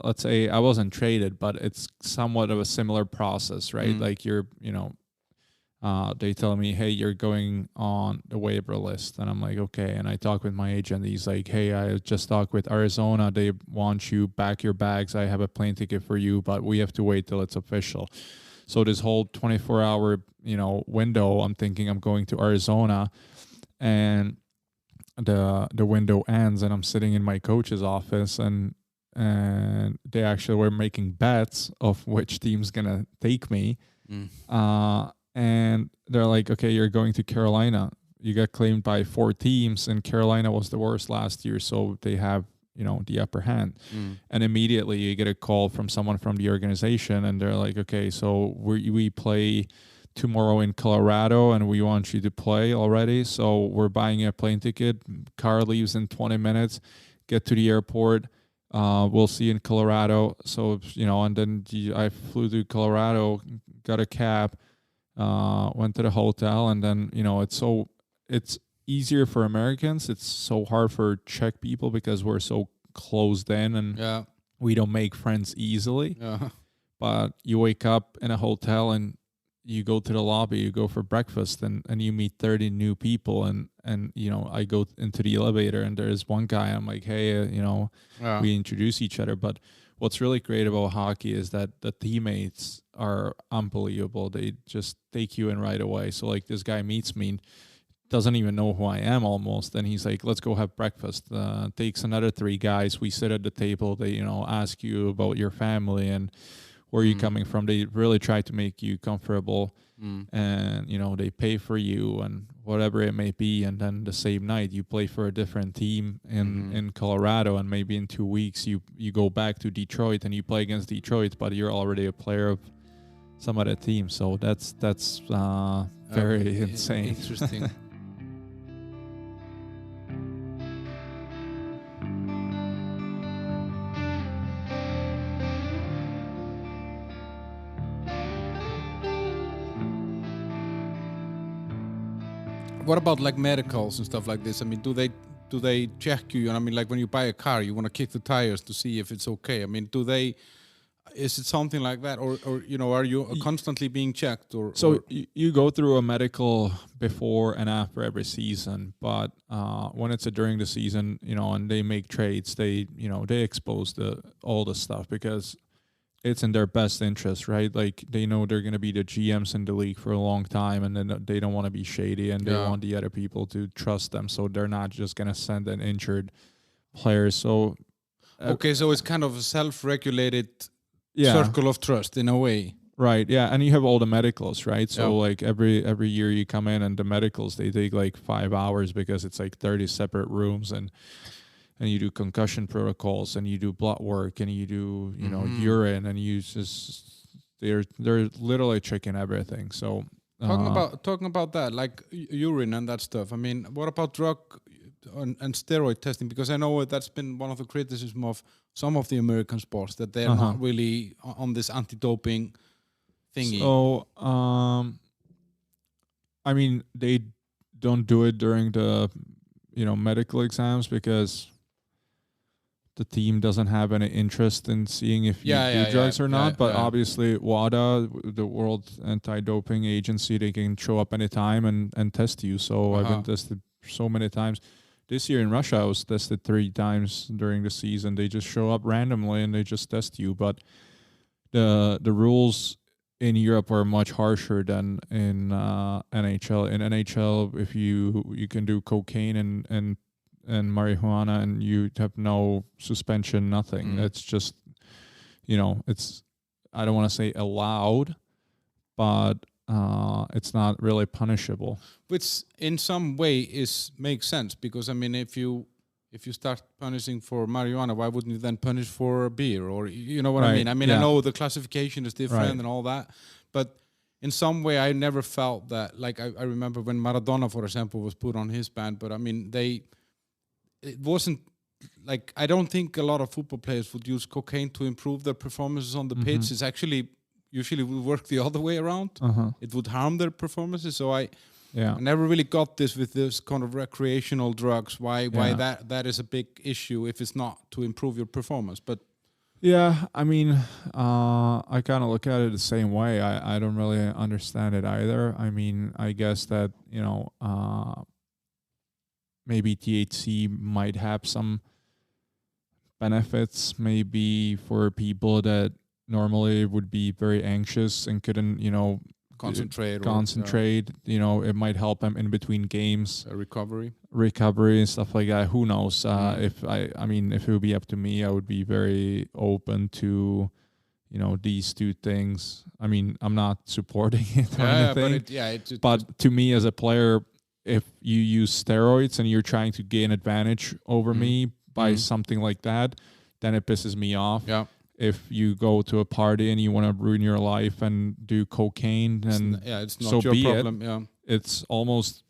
let's say I wasn't traded, but it's somewhat of a similar process, right? Like they tell me, hey, you're going on the waiver list. And I'm like, okay. And I talk with my agent. He's like, hey, I just talked with Arizona. They want you, back your bags. I have a plane ticket for you, but we have to wait till it's official. So this whole 24-hour, window, I'm thinking I'm going to Arizona, and the window ends, and I'm sitting in my coach's office, and they actually were making bets of which team's gonna take me. And they're like, okay, you're going to Carolina. You got claimed by 4 teams, and Carolina was the worst last year, so they have, the upper hand. And immediately you get a call from someone from the organization, and they're like, okay, so we play tomorrow in Colorado, and we want you to play already. So we're buying you a plane ticket. Car leaves in 20 minutes. Get to the airport. We'll see you in Colorado. So, and then I flew to Colorado, got a cab, went to the hotel, and then, easier for Americans. It's so hard for Czech people because we're so closed in and we don't make friends easily. Yeah. But you wake up in a hotel and you go to the lobby, you go for breakfast, and you meet 30 new people. And you know, I go into the elevator and there's one guy. I'm like, hey, we introduce each other. But what's really great about hockey is that the teammates are unbelievable. They just take you in right away. So like this guy meets me, doesn't even know who I am almost. And he's like, let's go have breakfast. Takes another 3 guys. We sit at the table. They, ask you about your family and where you're coming from. They really try to make you comfortable, and they pay for you and whatever it may be. And then the same night you play for a different team in Colorado, and maybe in 2 weeks you go back to Detroit and you play against Detroit, but you're already a player of some other team. So that's very insane. Interesting. What about like medicals and stuff like this? I mean, do they check you? And I mean, like when you buy a car, you want to kick the tires to see if it's okay. I mean, is it something like that, or are you constantly being checked? You go through a medical before and after every season, but when it's during the season, and they make trades, they expose all the stuff because it's in their best interest, right? Like they know they're going to be the GMs in the league for a long time, and then they don't want to be shady, and they want the other people to trust them. So they're not just going to send an injured player. So so it's kind of a self-regulated circle of trust in a way. Right. Yeah. And you have all the medicals, right? So like every year you come in and the medicals, they take like 5 hours because it's like 30 separate rooms, and you do concussion protocols, and you do blood work, and you do, urine, and you just, they're literally checking everything. So talking about that, like urine and that stuff. I mean, what about drug and steroid testing? Because I know that's been one of the criticisms of some of the American sports, that they're not really on this anti-doping thingy. So, I mean, they don't do it during the, medical exams because the team doesn't have any interest in seeing if you do drugs or not. But obviously WADA, the World Anti-Doping Agency, they can show up anytime and test you. So I've been tested so many times. This year in Russia, I was tested 3 times during the season. They just show up randomly and they just test you. But the rules in Europe are much harsher than in NHL. In NHL, if you can do cocaine and marijuana and you have no suspension, nothing. It's just, it's, I don't want to say allowed, but it's not really punishable. Which in some way makes sense, because I mean, if you start punishing for marijuana, why wouldn't you then punish for beer, or you know what I mean? I mean, I know the classification is different and all that, but in some way I never felt that. Like I remember when Maradona, for example, was put on his ban, but I mean it wasn't like, I don't think a lot of football players would use cocaine to improve their performances on the pitch. It's actually usually would work the other way around. It would harm their performances. So I never really got this with this kind of recreational drugs. Why that is a big issue if it's not to improve your performance. But yeah, I mean, I kind of look at it the same way. I don't really understand it either. I mean, I guess that, maybe THC might have some benefits, maybe for people that normally would be very anxious and couldn't, concentrate. It might help them in between games. Recovery and stuff like that. Who knows? If it would be up to me, I would be very open to, these two things. I mean, I'm not supporting it or anything. But to me as a player, if you use steroids and you're trying to gain advantage over me by something like that, then it pisses me off. Yeah. If you go to a party and you want to ruin your life and do cocaine, then it's not your problem. Yeah. It's almost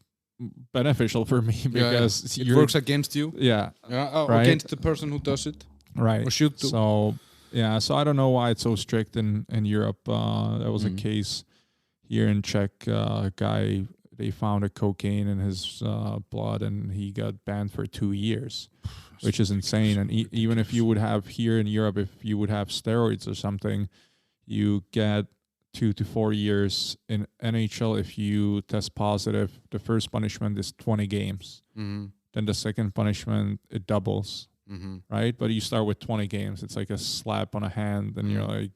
beneficial for me because it works against you. Yeah. Right? Against the person who does it. Right. Or should do. So I don't know why it's so strict in Europe. There was a case here in Czech, a guy they found a cocaine in his blood, and he got banned for 2 years, which is insane. And even if you would have here in Europe, if you would have steroids or something, you get 2 to 4 years. In NHL, if you test positive, the first punishment is 20 games. Mm-hmm. Then the second punishment, it doubles, right? But you start with 20 games. It's like a slap on a hand, and you're like,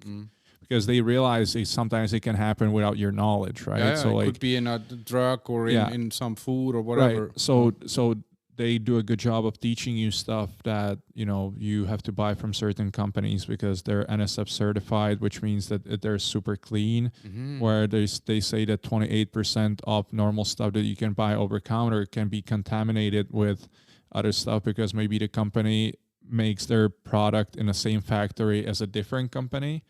because they realize sometimes it can happen without your knowledge, right? Yeah, so it like, could be in a drug or in some food or whatever. right. So they do a good job of teaching you stuff that, you know, you have to buy from certain companies because they're NSF certified, which means that they're super clean, where they say that 28% of normal stuff that you can buy over counter can be contaminated with other stuff because maybe the company makes their product in the same factory as a different company.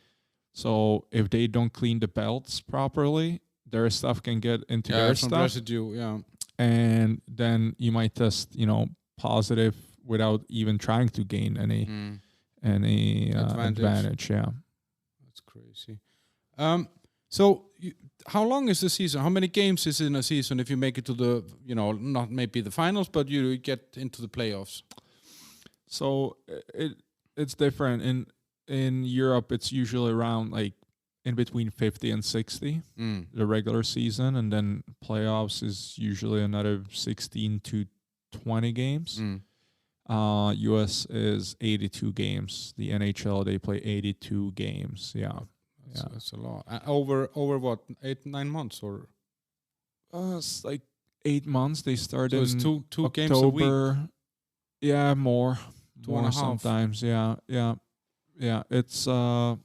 So if they don't clean the belts properly, their stuff can get into their some stuff. residue, And then you might test, you know, positive without even trying to gain any advantage. Yeah, that's crazy. So how long is the season? How many games is in a season if you make it to the, you know, not maybe the finals, but you get into the playoffs? So it's different. In Europe, it's usually around like in between 50 and 60, the regular season, and then playoffs is usually another 16 to 20 games. US is 82 games. The NHL, they play 82 games. Yeah. That's a lot. Over what, 8-9 months or? It's like 8 months. They start so in it's two October. games a week. Yeah, more. 2.5 sometimes. Yeah. It's I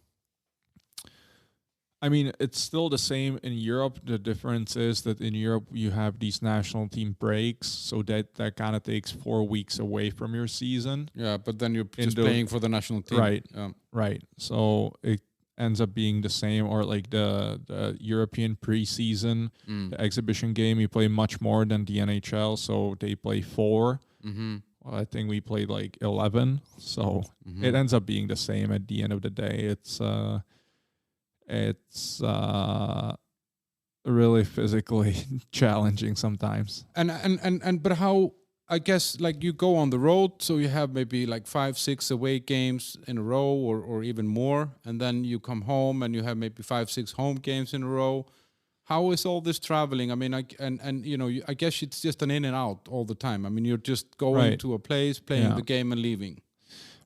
mean, it's still the same in Europe. The difference is that in Europe you have these national team breaks, so that kind of takes 4 weeks away from your season. Yeah, but then you're just playing for the national team. Right. Right. So it ends up being the same, or like the European preseason, the exhibition game, you play much more than the NHL. So they play 4. Well, I think we played like 11. So it ends up being the same at the end of the day. It's really physically challenging sometimes. And but how, I guess, like you go on the road, so you have maybe like 5-6 away games in a row or even more, and then you come home and you have maybe 5-6 home games in a row. How is all this traveling? I mean, and you know, I guess it's just an in and out all the time. I mean, you're just going to a place, playing the game and leaving.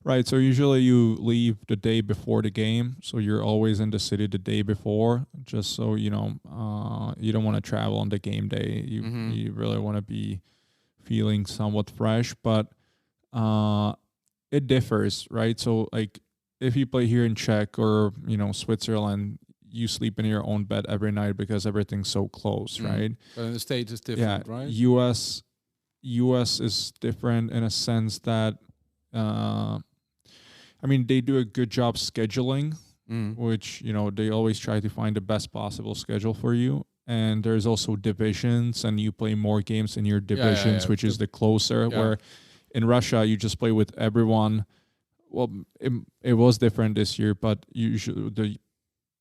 Right. So usually you leave the day before the game. So you're always in the city the day before, just so, you know, you don't want to travel on the game day. You really want to be feeling somewhat fresh, but it differs, right? So like if you play here in Czech or, you know, Switzerland, you sleep in your own bed every night because everything's so close, right? But in the States it's different, right? US is different in a sense that I mean, they do a good job scheduling, which, you know, they always try to find the best possible schedule for you. And there's also divisions, and you play more games in your divisions, which is the closer. Where in Russia, you just play with everyone. Well, it was different this year, but usually the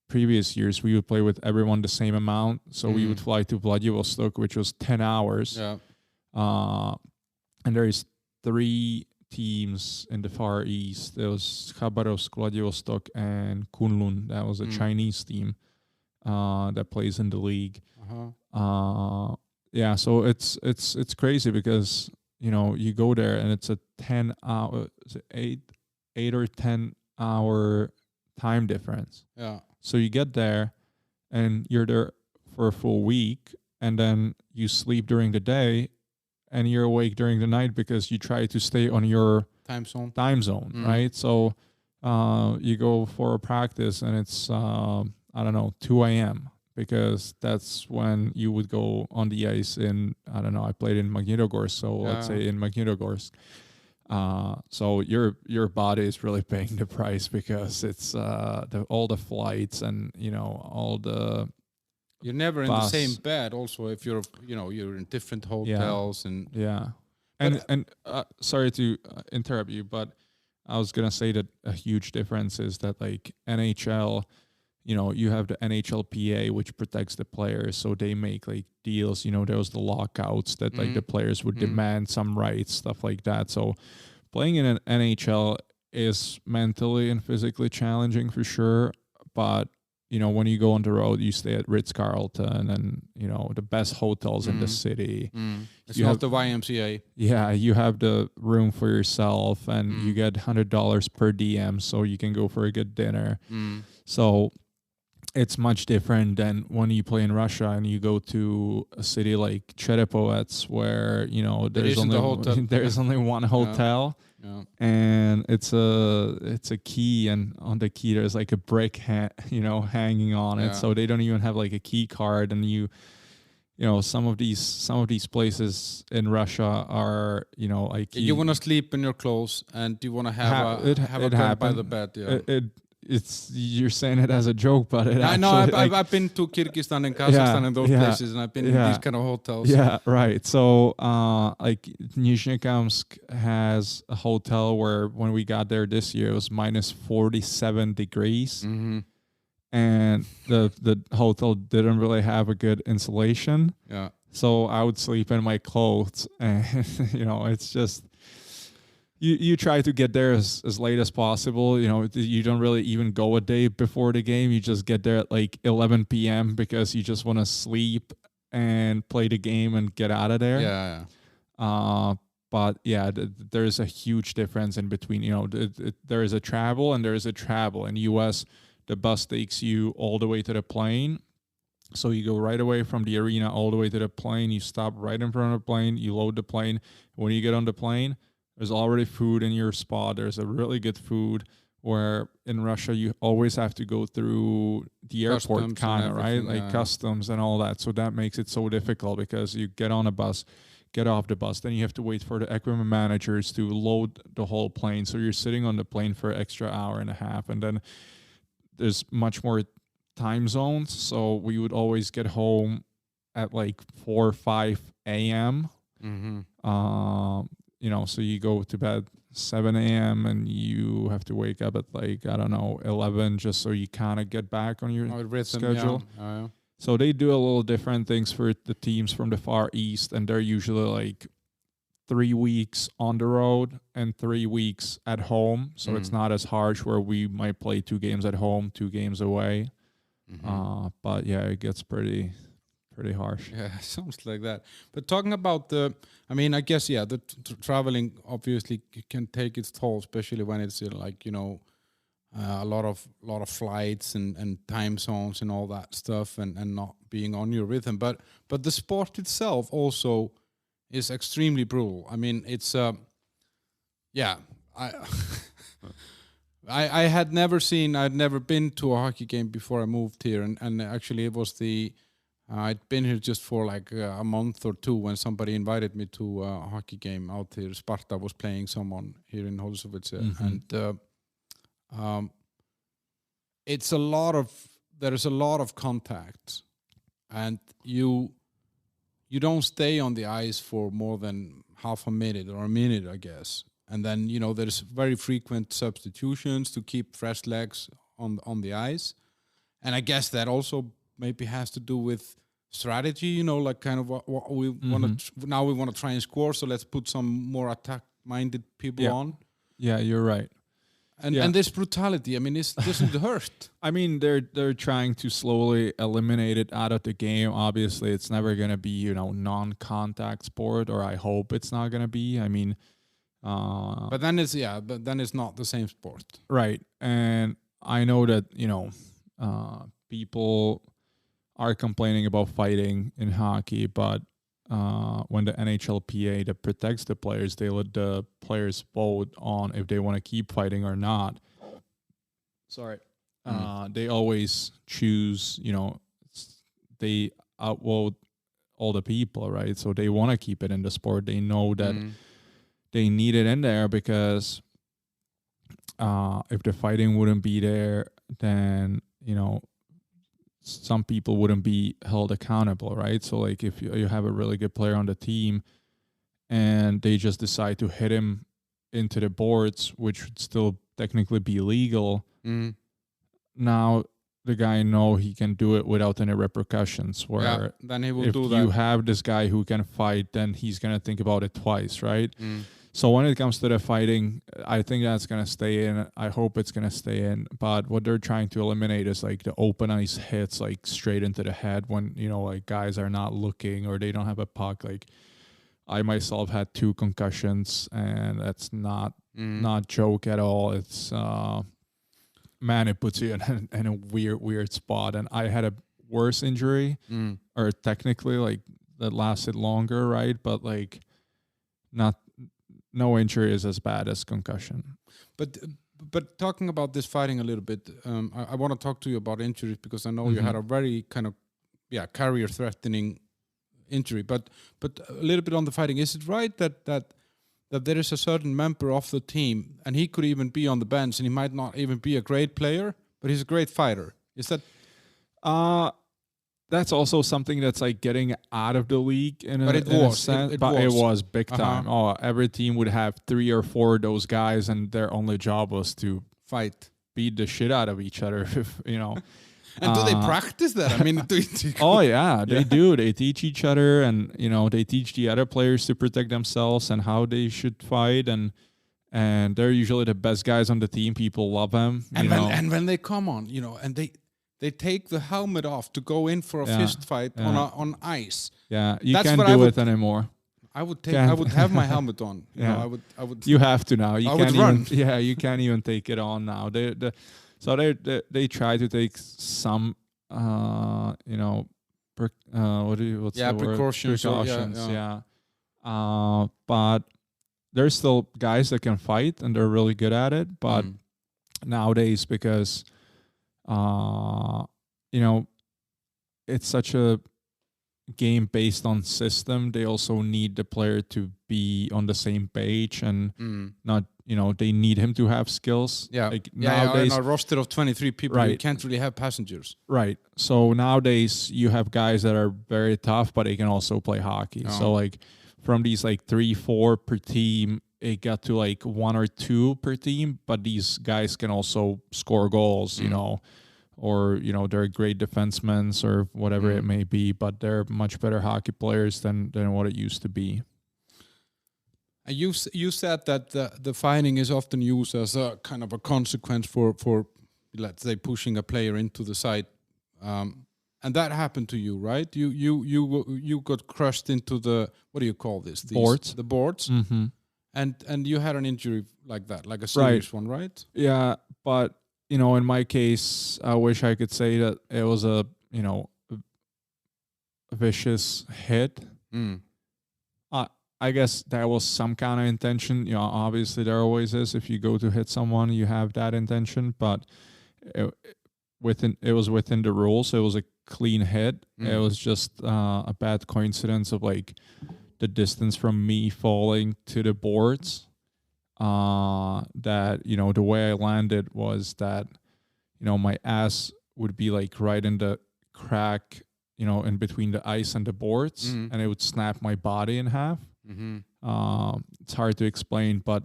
previous years we would play with everyone the same amount. So we would fly to Vladivostok, which was 10 hours. Yeah. And there is 3 teams in the Far East. There was Khabarovsk, Vladivostok, and Kunlun. That was a Chinese team that plays in the league. Yeah, so it's crazy because, you know, you go there and it's a 10-hour, 8 or 10 hour time difference. Yeah. So you get there and you're there for a full week, and then you sleep during the day and you're awake during the night because you try to stay on your time zone, right? So you go for a practice and it's, I don't know, 2 a.m. because that's when you would go on the ice in, I don't know, I played in Magnitogorsk, so let's say in Magnitogorsk. So your body is really paying the price because it's all the flights and, you know, all the... You're never in the same bed also if you're, you know, you're in different hotels and... Yeah. And sorry to interrupt you, but I was going to say that a huge difference is that like NHL, you have the NHLPA, which protects the players, so they make like deals. There was the lockouts that like the players would demand some rights, stuff like that. So playing in an NHL is mentally and physically challenging for sure. But when you go on the road, you stay at Ritz-Carlton and the best hotels in the city. It's not the YMCA. Yeah, you have the room for yourself, and you get $100 per DM, so you can go for a good dinner. So it's much different than when you play in Russia and you go to a city like Cherepovets, where there's only one hotel, and it's a key, and on the key there's like a brick hanging on it, so they don't even have like a key card, and some of these places in Russia are like you want to sleep in your clothes and you want to have a bed by the bed. You're saying it as a joke, but I know I've been to Kyrgyzstan and Kazakhstan and those places, and I've been in these kind of hotels. Yeah, right. So like Nizhnekamsk has a hotel where when we got there this year it was minus 47 degrees, and the hotel didn't really have a good insulation. Yeah. So I would sleep in my clothes, and it's just. You try to get there as late as possible. You don't really even go a day before the game. You just get there at like 11 p.m. because you just want to sleep and play the game and get out of there. Yeah. But yeah, there is a huge difference in between. There is a travel and there is a travel. In the U.S., the bus takes you all the way to the plane. So you go right away from the arena all the way to the plane. You stop right in front of the plane. You load the plane. When you get on the plane, there's already food in your spot. There's a really good food, where in Russia you always have to go through the airport, kind of, right? Like customs and all that. So that makes it so difficult, because you get on a bus, get off the bus, then you have to wait for the equipment managers to load the whole plane. So you're sitting on the plane for an extra hour and a half. And then there's much more time zones. So we would always get home at like 4 or 5 a.m. So you go to bed 7 a.m. and you have to wake up at like, 11, just so you kind of get back on your schedule. Yeah. So they do a little different things for the teams from the Far East, and they're usually like 3 weeks on the road and 3 weeks at home. So it's not as harsh, where we might play 2 games at home, 2 games away. But yeah, it gets pretty harsh. Yeah, sounds like that. But talking about I guess, the traveling obviously can take its toll, especially when it's like, a lot of flights and time zones and all that stuff, and not being on your rhythm. But the sport itself also is extremely brutal. I mean, it's I had never been to a hockey game before I moved here, and actually it was I'd been here just for like a month or 2 when somebody invited me to a hockey game out here. Sparta was playing someone here in Holzovice, and there is a lot of contact, and you don't stay on the ice for more than half a minute or a minute, I guess. And then there's very frequent substitutions to keep fresh legs on the ice, and I guess that also maybe has to do with strategy, like kind of what we want to. Now we want to try and score, so let's put some more attack-minded people on. Yeah, you're right. And this brutality, I mean, doesn't hurt. I mean, they're trying to slowly eliminate it out of the game. Obviously, it's never gonna be non-contact sport, or I hope it's not gonna be. I mean, but then it's not the same sport, right? And I know that people are complaining about fighting in hockey, but when the NHLPA that protects the players, they let the players vote on if they want to keep fighting or not. They always choose, they outvote all the people, right? So they want to keep it in the sport. They know that they need it in there, because if the fighting wouldn't be there, then, some people wouldn't be held accountable, right? So like if you have a really good player on the team and they just decide to hit him into the boards, which would still technically be legal, now the guy know he can do it without any repercussions. Where then he will if do that. you have this guy who can fight, then he's gonna think about it twice, right? So when it comes to the fighting, I think that's going to stay in. I hope it's going to stay in. But what they're trying to eliminate is like the open ice hits like straight into the head when, like guys are not looking or they don't have a puck. Like I myself had 2 concussions, and that's not joke at all. It's, man, it puts you in a weird spot. And I had a worse injury or technically like that lasted longer, right? But like no injury is as bad as concussion. But talking about this fighting a little bit, I want to talk to you about injuries because I know you had a very kind of career-threatening injury. But a little bit on the fighting, is it right that there is a certain member of the team, and he could even be on the bench, and he might not even be a great player, but he's a great fighter? Is that? That's also something that's like getting out of the league in a sense. It was big time. Oh, every team would have 3 or 4 of those guys, and their only job was to beat the shit out of each other. And do they practice that? I mean, oh yeah, they do. They teach each other, and they teach the other players to protect themselves and how they should fight, and they're usually the best guys on the team. People love them. And when they come on, and they take the helmet off to go in for a fist fight on ice. Yeah, you can't do it anymore. I would have my helmet on. I would. You have to now. You can't even. Yeah, you can't even take it on now. They try to take some, what's the word? Precautions. Yeah. But there's still guys that can fight and they're really good at it. But nowadays, because it's such a game based on system, they also need the player to be on the same page and not, they need him to have skills. Yeah. Like nowadays, in a roster of 23 people, right. You can't really have passengers. Right. So nowadays you have guys that are very tough, but they can also play hockey. Oh. So like from these like 3-4 per team, it got to like 1 or 2 per team, but these guys can also score goals, or, they're great defensemen or whatever it may be, but they're much better hockey players than what it used to be. You said that the fighting is often used as a kind of a consequence for let's say, pushing a player into the side. And that happened to you, right? You got crushed into the, what do you call this? Boards. The boards. Mm-hmm. And you had an injury like that, like a serious one, right? Yeah, but in my case, I wish I could say that it was a vicious hit. I guess that was some kind of intention. Obviously there always is. If you go to hit someone, you have that intention, but it was within the rules. It was a clean hit. It was just a bad coincidence of like the distance from me falling to the boards. That the way I landed was that my ass would be like right in the crack, in between the ice and the boards, and it would snap my body in half. It's hard to explain, but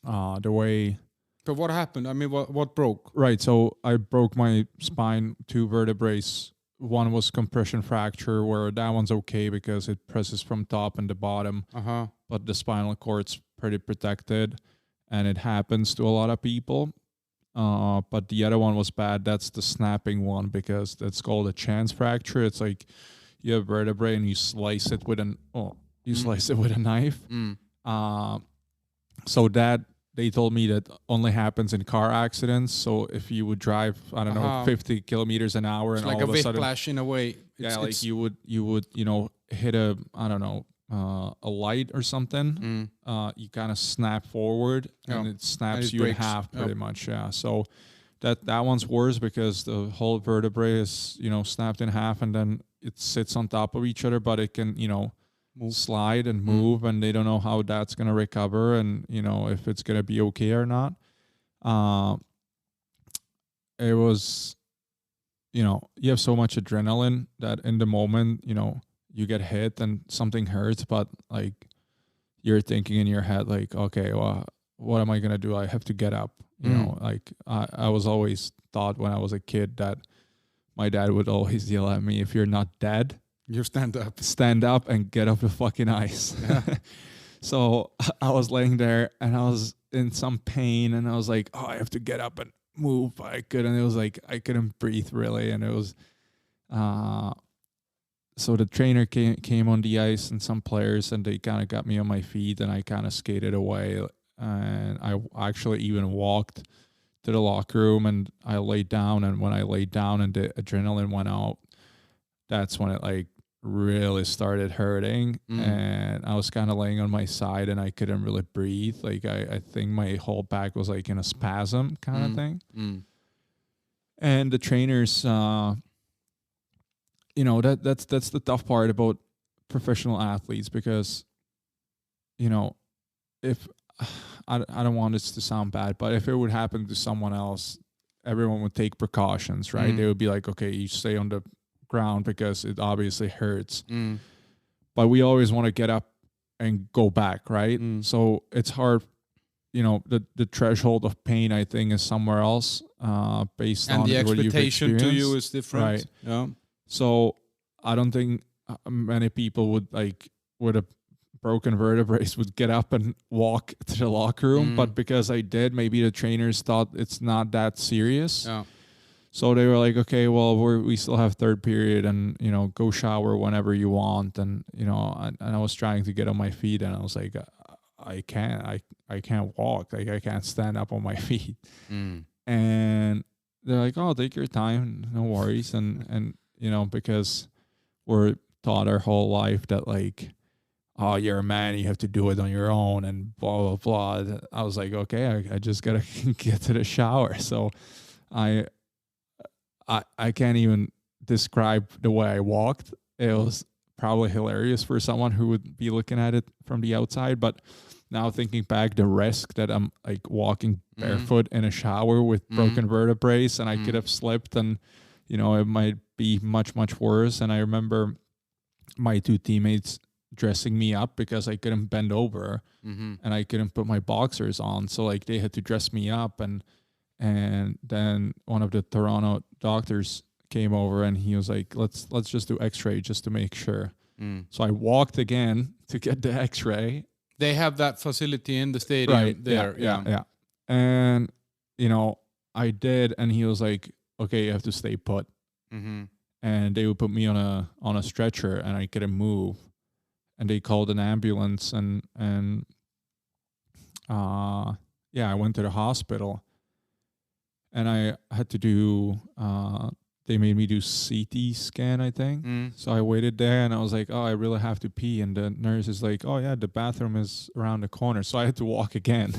the way. But what happened? I mean, what broke? Right. So I broke my spine, 2 vertebrae. One was compression fracture, where that one's okay because it presses from top and the bottom. But the spinal cord's pretty protected, and it happens to a lot of people. But the other one was bad. That's the snapping one, because that's called a chance fracture. It's like you have vertebrae and you slice it with slice it with a knife. So that they told me that only happens in car accidents. So if you would drive, 50 kilometers an hour, it's and like all of a sudden, whiplash in a way. You would hit a light or something. You kind of snap forward, and it snaps you in half pretty much. Yeah. So that one's worse because the whole vertebrae is snapped in half, and then it sits on top of each other, but it can slide and move, and they don't know how that's going to recover, and if it's going to be okay or not. It was you have so much adrenaline that in the moment you get hit and something hurts, but like you're thinking in your head like, okay, well, what am I going to do? I have to get up. You know, like I was always thought when I was a kid that my dad would always yell at me, if you're not dead, you stand up and get off the fucking ice. Yeah. So I was laying there and I was in some pain and I was like, oh, I have to get up and move. But I couldn't. It was like I couldn't breathe really. And it was so the trainer came on the ice and some players, and they kind of got me on my feet and I kind of skated away. And I actually even walked to the locker room and I laid down. And when I laid down and the adrenaline went out, that's when it like really started hurting. And I was kind of laying on my side and I couldn't really breathe. Like I think my whole back was like in a spasm kind of thing. And the trainers, you know, that's the tough part about professional athletes, because, you know, if I don't want this to sound bad, but if it would happen to someone else, everyone would take precautions, right? They would be like, okay, you stay on the ground because it obviously hurts. But we always want to get up and go back, right? So it's hard, you know, the threshold of pain, I think, is somewhere else based on the what you've expectation to you is different. Right. Yeah. So I don't think many people would like with a broken vertebrae would get up and walk to the locker room. But because I did, maybe the trainers thought it's not that serious. Yeah. So they were like, okay, well, we still have third period and, you know, go shower whenever you want. And, you know, and I was trying to get on my feet and I was like, I can't walk. Like I can't stand up on my feet. And they're like, oh, take your time. No worries. And, you know, because we're taught our whole life that like, oh, you're a man, you have to do it on your own and blah, blah, blah. I was like, okay, I just got to get to the shower. So I can't even describe the way I walked. It was probably hilarious for someone who would be looking at it from the outside. But now thinking back, the risk that I'm like walking barefoot in a shower with broken vertebrae and I could have slipped and, you know, it might be much, much worse. And I remember my two teammates dressing me up because I couldn't bend over and I couldn't put my boxers on. So like they had to dress me up and then one of the Toronto doctors came over and he was like, let's just do x-ray just to make sure. So I walked again to get the x-ray. They have that facility in the stadium right there. Yeah. And, you know, I did. And he was like, okay, you have to stay put. And they would put me on a stretcher and I couldn't move. And they called an ambulance and I went to the hospital and I had to do, they made me do CT scan, I think. So I waited there and I was like, oh, I really have to pee. And the nurse is like, oh yeah, the bathroom is around the corner. So I had to walk again.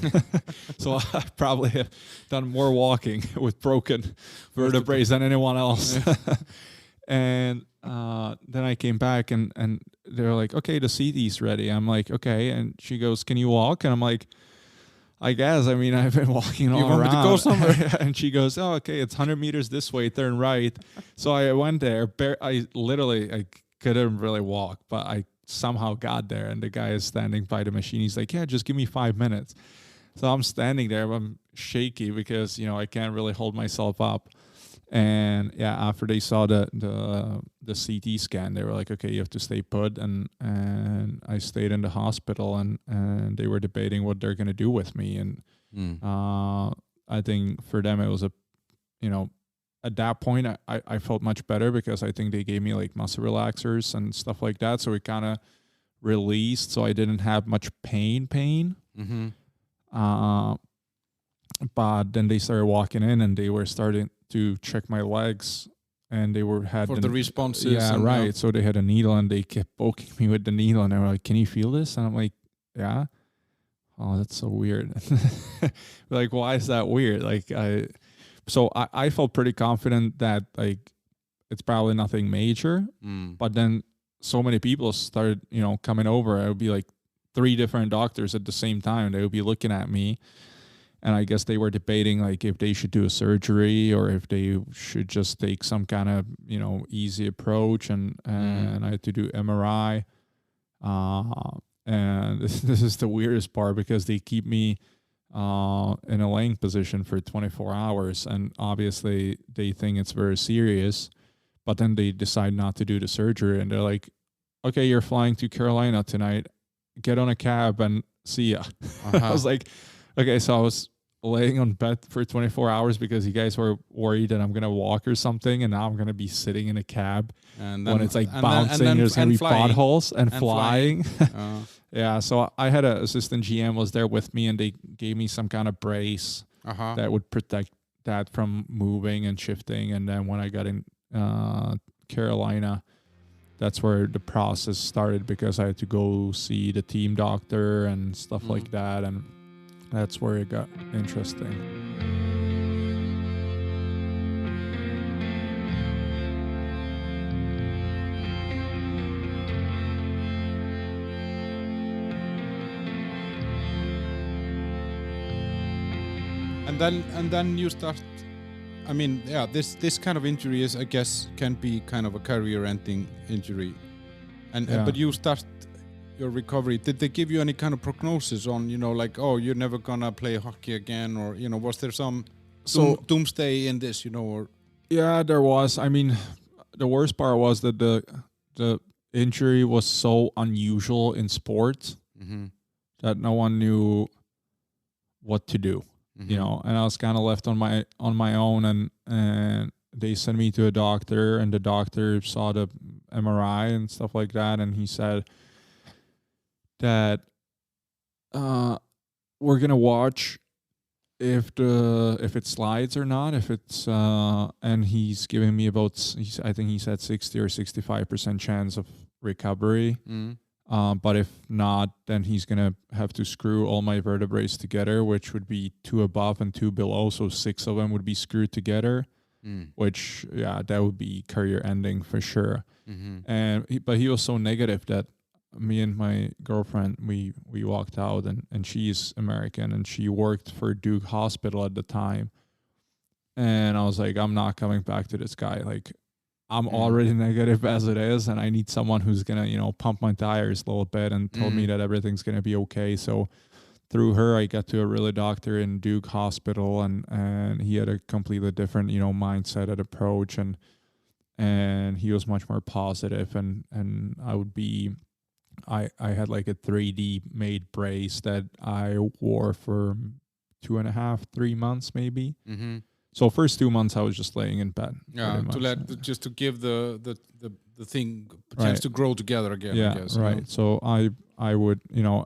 So I probably have done more walking with broken vertebrae than anyone else. And then I came back and they were like, okay, the CT's ready. I'm like, okay. And she goes, can you walk? And I'm like, I guess. I mean, I've been walking all around. You want me to go somewhere? And she goes, oh, okay, it's 100 meters this way, turn right. So I went there. I couldn't really walk, but I somehow got there. And the guy is standing by the machine. He's like, yeah, just give me 5 minutes. So I'm standing there. I'm shaky because, you know, I can't really hold myself up. And yeah, after they saw the CT scan, they were like, okay, you have to stay put. And I stayed in the hospital and they were debating what they're going to do with me. And I think for them, it was at that point, I felt much better because I think they gave me like muscle relaxers and stuff like that. So it kind of released. So I didn't have much pain. But then they started walking in and they were starting to check my legs and they had the responses. Yeah, right. So they had a needle and they kept poking me with the needle and they were like, can you feel this? And I'm like, yeah. Oh, that's so weird. Like, why is that weird? Like, I felt pretty confident that like it's probably nothing major, but then so many people started, coming over. It would be like 3 different doctors at the same time. They would be looking at me. And I guess they were debating like if they should do a surgery or if they should just take some kind of, easy approach. And I had to do MRI. And this is the weirdest part because they keep me in a laying position for 24 hours. And obviously they think it's very serious, but then they decide not to do the surgery. And they're like, okay, you're flying to Carolina tonight. Get on a cab and see ya. I was like, okay, so I was laying on bed for 24 hours because you guys were worried that I'm going to walk or something. And now I'm going to be sitting in a cab and then, when it's like bouncing, there's going to be potholes and flying. Yeah. So I had an assistant GM was there with me and they gave me some kind of brace that would protect that from moving and shifting. And then when I got in Carolina, that's where the process started because I had to go see the team doctor and stuff like that. And that's where it got interesting. And then you start. I mean, yeah, this kind of injury is, I guess, can be kind of a career-ending injury, but you start your recovery. Did they give you any kind of prognosis on, like, oh, you're never gonna play hockey again, or was there some doomsday in this, or? Yeah, there was. I mean, the worst part was that the injury was so unusual in sports that no one knew what to do. And I was kind of left on my own, and they sent me to a doctor, and the doctor saw the MRI and stuff like that, and he said that we're gonna watch if it slides or not, if it's and he's giving me I think he said 60 or 65% chance of recovery. But if not, then he's going to have to screw all my vertebrae together, which would be 2 above and 2 below. So 6 of them would be screwed together, which, that would be career ending for sure. But he was so negative that me and my girlfriend, we walked out, and she's American and she worked for Duke Hospital at the time. And I was like, I'm not coming back to this guy. Like, I'm already negative as it is, and I need someone who's going to, pump my tires a little bit and tell me that everything's going to be okay. So through her, I got to a really doctor in Duke Hospital, and he had a completely different, mindset and approach, and he was much more positive, and I had like a 3D made brace that I wore for 2.5, 3 months maybe. So first 2 months I was just laying in bed. Yeah, just to give the thing a chance to grow together again. Yeah, I guess, right. So I would,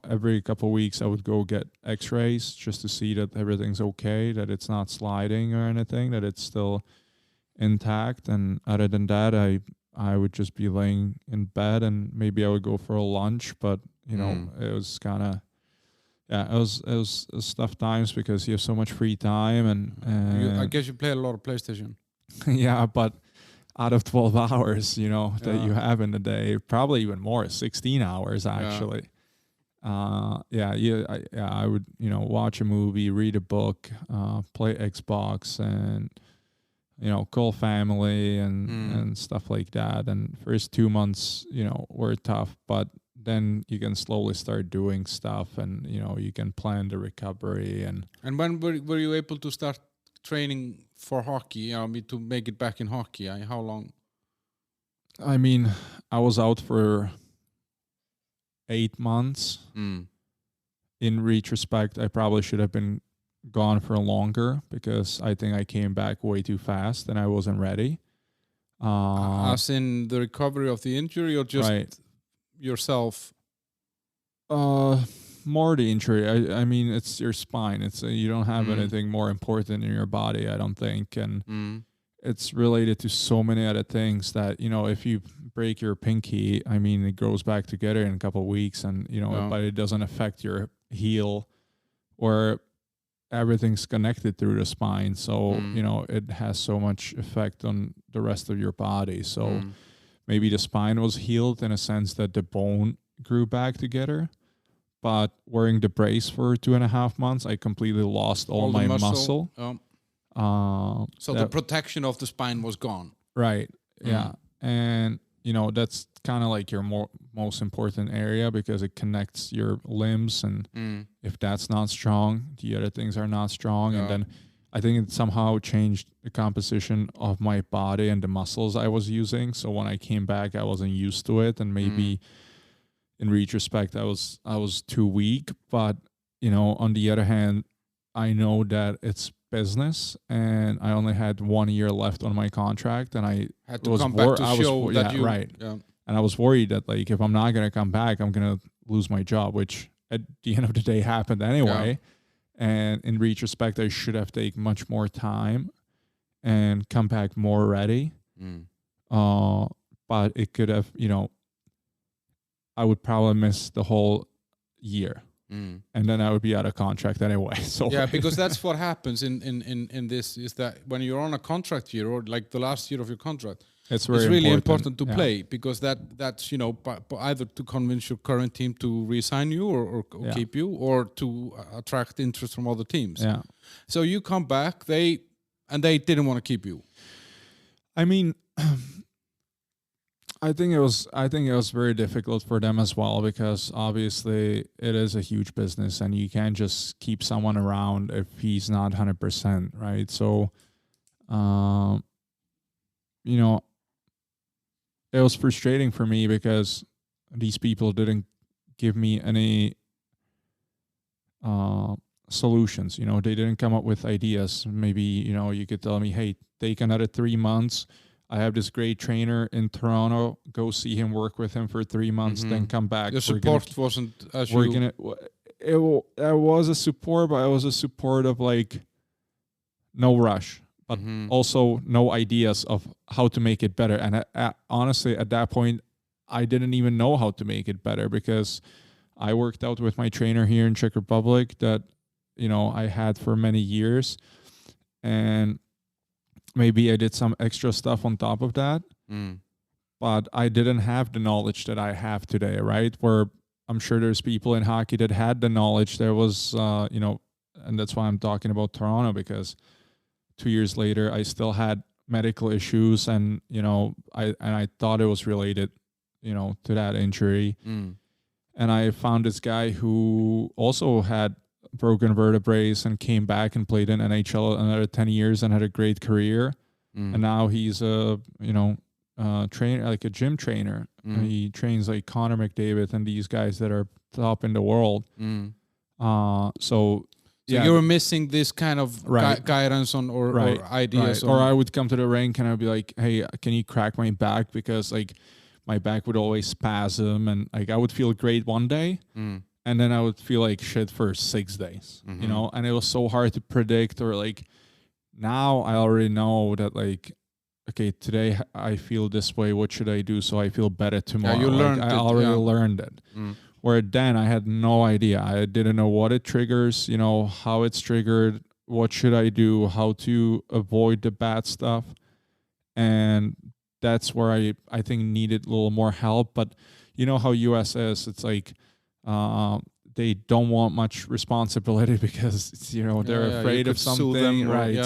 every couple of weeks I would go get X-rays just to see that everything's okay, that it's not sliding or anything, that it's still intact. And other than that, I would just be laying in bed, and maybe I would go for a lunch. But it was kind of. Yeah, it was tough times because you have so much free time, and I guess you play a lot of PlayStation. Yeah, but out of 12 hours, that you have in the day, probably even more, 16 hours actually. I would watch a movie, read a book, play Xbox, and call family and stuff like that. And first 2 months, were tough, but then you can slowly start doing stuff, and you can plan the recovery. And when were you able to start training for hockey? To make it back in hockey. How long? I mean, I was out for 8 months. In retrospect, I probably should have been gone for longer because I think I came back way too fast and I wasn't ready. As in the recovery of the injury, or just yourself? More the injury. I mean, it's your spine. It's you don't have anything more important in your body, I don't think, and it's related to so many other things that if you break your pinky, I mean, it grows back together in a couple of weeks, and but it doesn't affect your heel, or everything's connected through the spine, so it has so much effect on the rest of your body. So maybe the spine was healed in a sense that the bone grew back together, but wearing the brace for 2.5 months, I completely lost all my muscle. So the protection of the spine was gone. Right. Yeah. And that's kind of like your most important area because it connects your limbs. And if that's not strong, the other things are not strong. Yeah. And then I think it somehow changed the composition of my body and the muscles I was using. So when I came back, I wasn't used to it. And maybe in retrospect, I was too weak. But, on the other hand, I know that it's business, and I only had 1 year left on my contract, and I had to come back to show that you right. Yeah. And I was worried that like if I'm not gonna come back, I'm gonna lose my job, which at the end of the day happened anyway. Yeah. And in retrospect, I should have taken much more time and come back more ready. But it could have, I would probably miss the whole year. And then I would be out of contract anyway. So yeah, because that's what happens in this, is that when you're on a contract year, or like the last year of your contract, it's really important to play, because that's either to convince your current team to re-sign you or keep you, or to attract interest from other teams. Yeah. So you come back, they didn't want to keep you. I mean, I think it was very difficult for them as well, because obviously it is a huge business and you can't just keep someone around if he's not 100%, right? So, it was frustrating for me because these people didn't give me any solutions. They didn't come up with ideas. Maybe, you could tell me, hey, take another 3 months. I have this great trainer in Toronto. Go see him, work with him for 3 months, then come back. The support wasn't as it was a support, but it was a support of like no rush, but also no ideas of how to make it better. And honestly, at that point, I didn't even know how to make it better, because I worked out with my trainer here in Czech Republic that, I had for many years. And maybe I did some extra stuff on top of that, but I didn't have the knowledge that I have today, right? Where I'm sure there's people in hockey that had the knowledge. There was, and that's why I'm talking about Toronto, because 2 years later, I still had medical issues, and, I thought it was related, to that injury. And I found this guy who also had broken vertebrae and came back and played in NHL another 10 years and had a great career. And now he's a, trainer, like a gym trainer. And he trains like Connor McDavid and these guys that are top in the world. So you were missing this kind of guidance on or ideas. Or I would come to the rink and I'd be like, hey, can you crack my back? Because like my back would always spasm, and like I would feel great one day. And then I would feel like shit for 6 days, and it was so hard to predict. Or like now I already know that like, okay, today I feel this way. What should I do so I feel better tomorrow? Yeah, you learned I already learned it. Where then I had no idea. I didn't know what it triggers, how it's triggered, what should I do, how to avoid the bad stuff. And that's where I think needed a little more help. But you know how US is, it's like, they don't want much responsibility because they're afraid of something, right?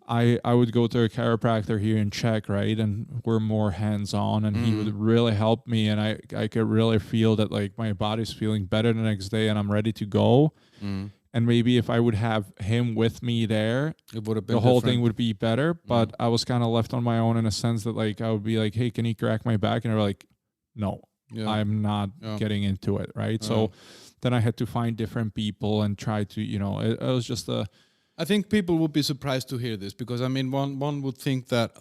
I would go to a chiropractor here in Czech, right, and we're more hands-on, and he would really help me, and I could really feel that like my body's feeling better the next day and I'm ready to go. And maybe if I would have him with me there, it would have been the whole thing would be better. But I was kind of left on my own in a sense that like I would be like, hey, can you crack my back? And they're like, no. I'm not getting into it, right? So then I had to find different people and try to, it was just I think people would be surprised to hear this, because I mean, one would think that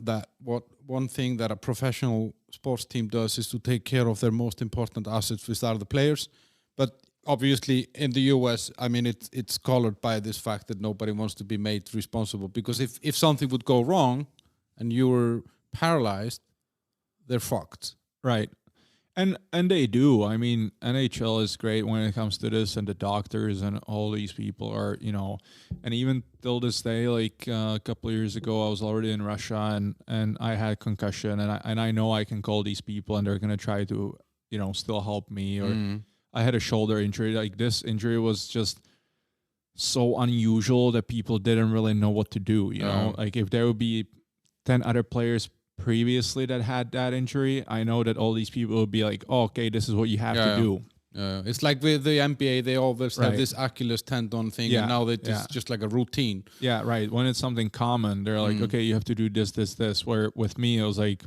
one thing that a professional sports team does is to take care of their most important assets, which are the players. But obviously, in the US, I mean, it's colored by this fact that nobody wants to be made responsible, because if something would go wrong and you were paralyzed, they're fucked, right? And they do. I mean, NHL is great when it comes to this, and the doctors and all these people are, and even till this day, like a couple of years ago, I was already in Russia and I had concussion, and I know I can call these people and they're gonna try to, still help me. Or I had a shoulder injury. Like this injury was just so unusual that people didn't really know what to do. Like if there would be 10 other players previously that had that injury, I know that all these people would be like, oh, okay, this is what you have to do. It's like with the NBA, they always have Right. this Achilles tendon thing, Yeah, and now it's yeah. just like a routine. Yeah, right. When it's something common, they're like, okay, you have to do this, this, this. Where with me, it was like,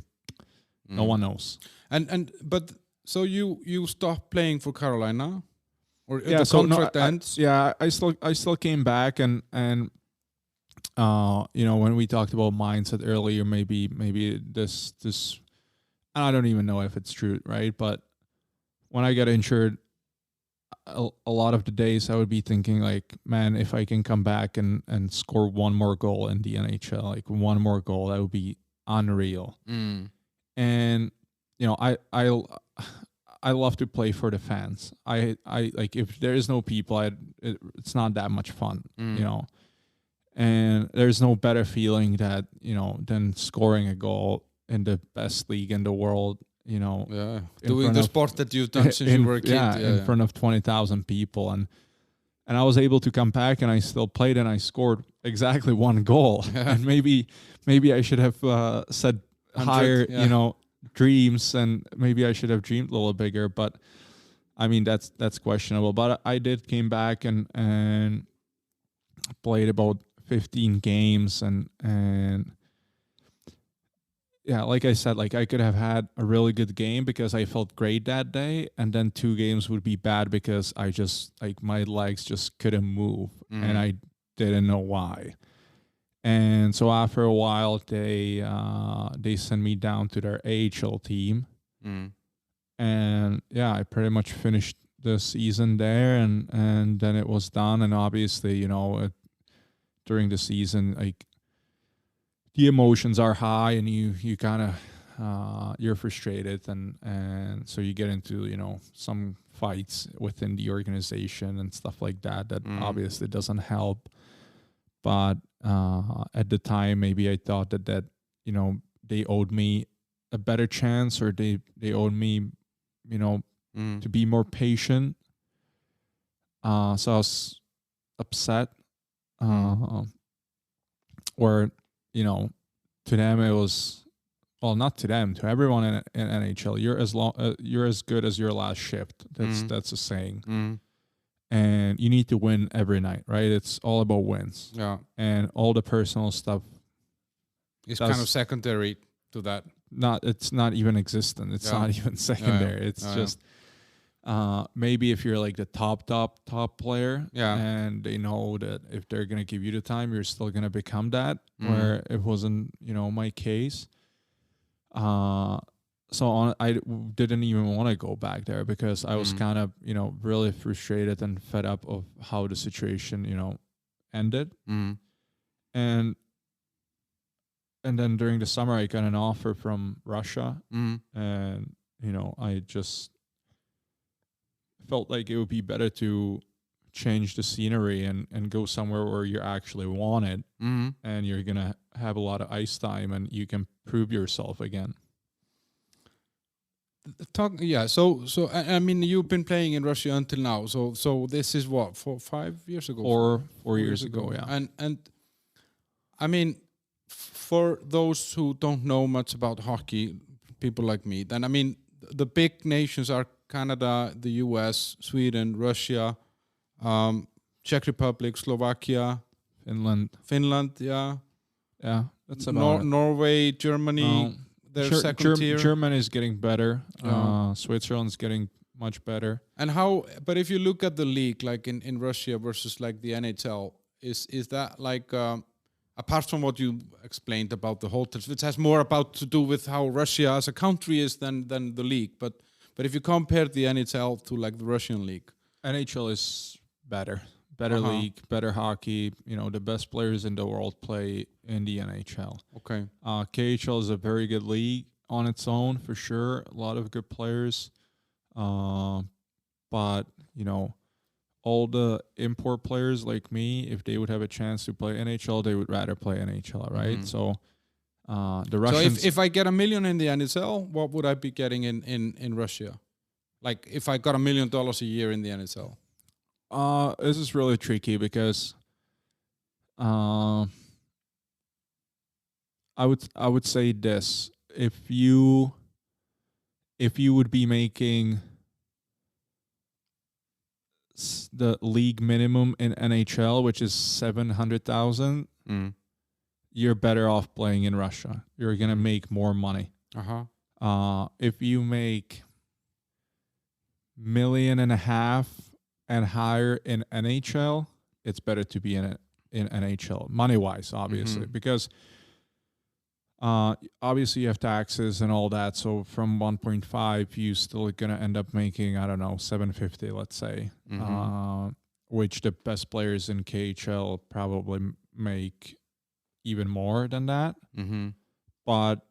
no one knows. But so you stopped playing for Carolina, or Yeah, the so contract ends? I still came back and you know, when we talked about mindset earlier, maybe this I don't even know if it's true, right? But when I got injured, a lot of the days I would be thinking like, man, if I can come back and score one more goal in the NHL, like one more goal, that would be unreal. And you know, I love to play for the fans. I like, if there is no people, it's not that much fun, you know. And there's no better feeling that, you know, than scoring a goal in the best league in the world, you know. Yeah, doing the sport that you've done since you were a kid. Yeah, in front of 20,000 people. And I was able to come back and I still played and I scored exactly one goal. And maybe I should have set higher, you know, dreams, and maybe I should have dreamed a little bigger. But I mean, that's questionable. But I did came back and played about 15 games and yeah, like I said, like I could have had a really good game because I felt great that day, and then 2 games would be bad because I just, like, my legs just couldn't move and I didn't know why. And so after a while, they sent me down to their AHL team, and yeah, I pretty much finished the season there, and then it was done. And obviously, you know, during the season, like, the emotions are high, and you kind of you're frustrated, and so you get into, you know, some fights within the organization and stuff like that. That obviously doesn't help. But at the time, maybe I thought that you know, they owed me a better chance, or they owed me, you know, to be more patient. So I was upset. Or, you know, to them it was, well, not to them, to everyone in NHL. You're as good as your last shift. That's a saying. And you need to win every night, right? It's all about wins. Yeah. And all the personal stuff is kind of secondary to that. It's not even existent. It's not even secondary. It's just maybe if you're like the top player, and they know that if they're gonna give you the time, you're still gonna become that. Where it wasn't, you know, my case. So I didn't even want to go back there because I was kind of, you know, really frustrated and fed up of how the situation, you know, ended. And then during the summer, I got an offer from Russia, and, you know, I just felt like it would be better to change the scenery and go somewhere where you're actually wanted, and you're gonna have a lot of ice time and you can prove yourself again. So I mean, you've been playing in Russia until now. So this is what, 5 years ago? 4 years ago, yeah. And I mean, for those who don't know much about hockey, people like me, then I mean, the big nations are Canada, the US, Sweden, Russia, Czech Republic, Slovakia, Finland, yeah. That's about Norway, Germany. Their second tier. Germany is getting better. Switzerland's getting much better. And how? But if you look at the league, like in Russia versus like the NHL, is that like apart from what you explained about the hotels, which has more about to do with how Russia as a country is than the league. But if you compare the NHL to like the Russian league, NHL is better league, better hockey. You know, the best players in the world play in the NHL. Okay. KHL is a very good league on its own, for sure. A lot of good players. But, you know, all the import players like me, if they would have a chance to play NHL, they would rather play NHL, right? So the Russians... So if I get $1 million in the NHL, what would I be getting in Russia? Like if I got $1 million a year in the NHL? This is really tricky because I would say this. if you would be making the league minimum in NHL, which is 700,000, you're better off playing in Russia. You're gonna make more money. If you make $1.5 million and higher in NHL, it's better to be in NHL, money wise, obviously, because obviously you have taxes and all that. So from 1.5, you still gonna end up making, I don't know, 750, let's say, which the best players in KHL probably make even more than that. But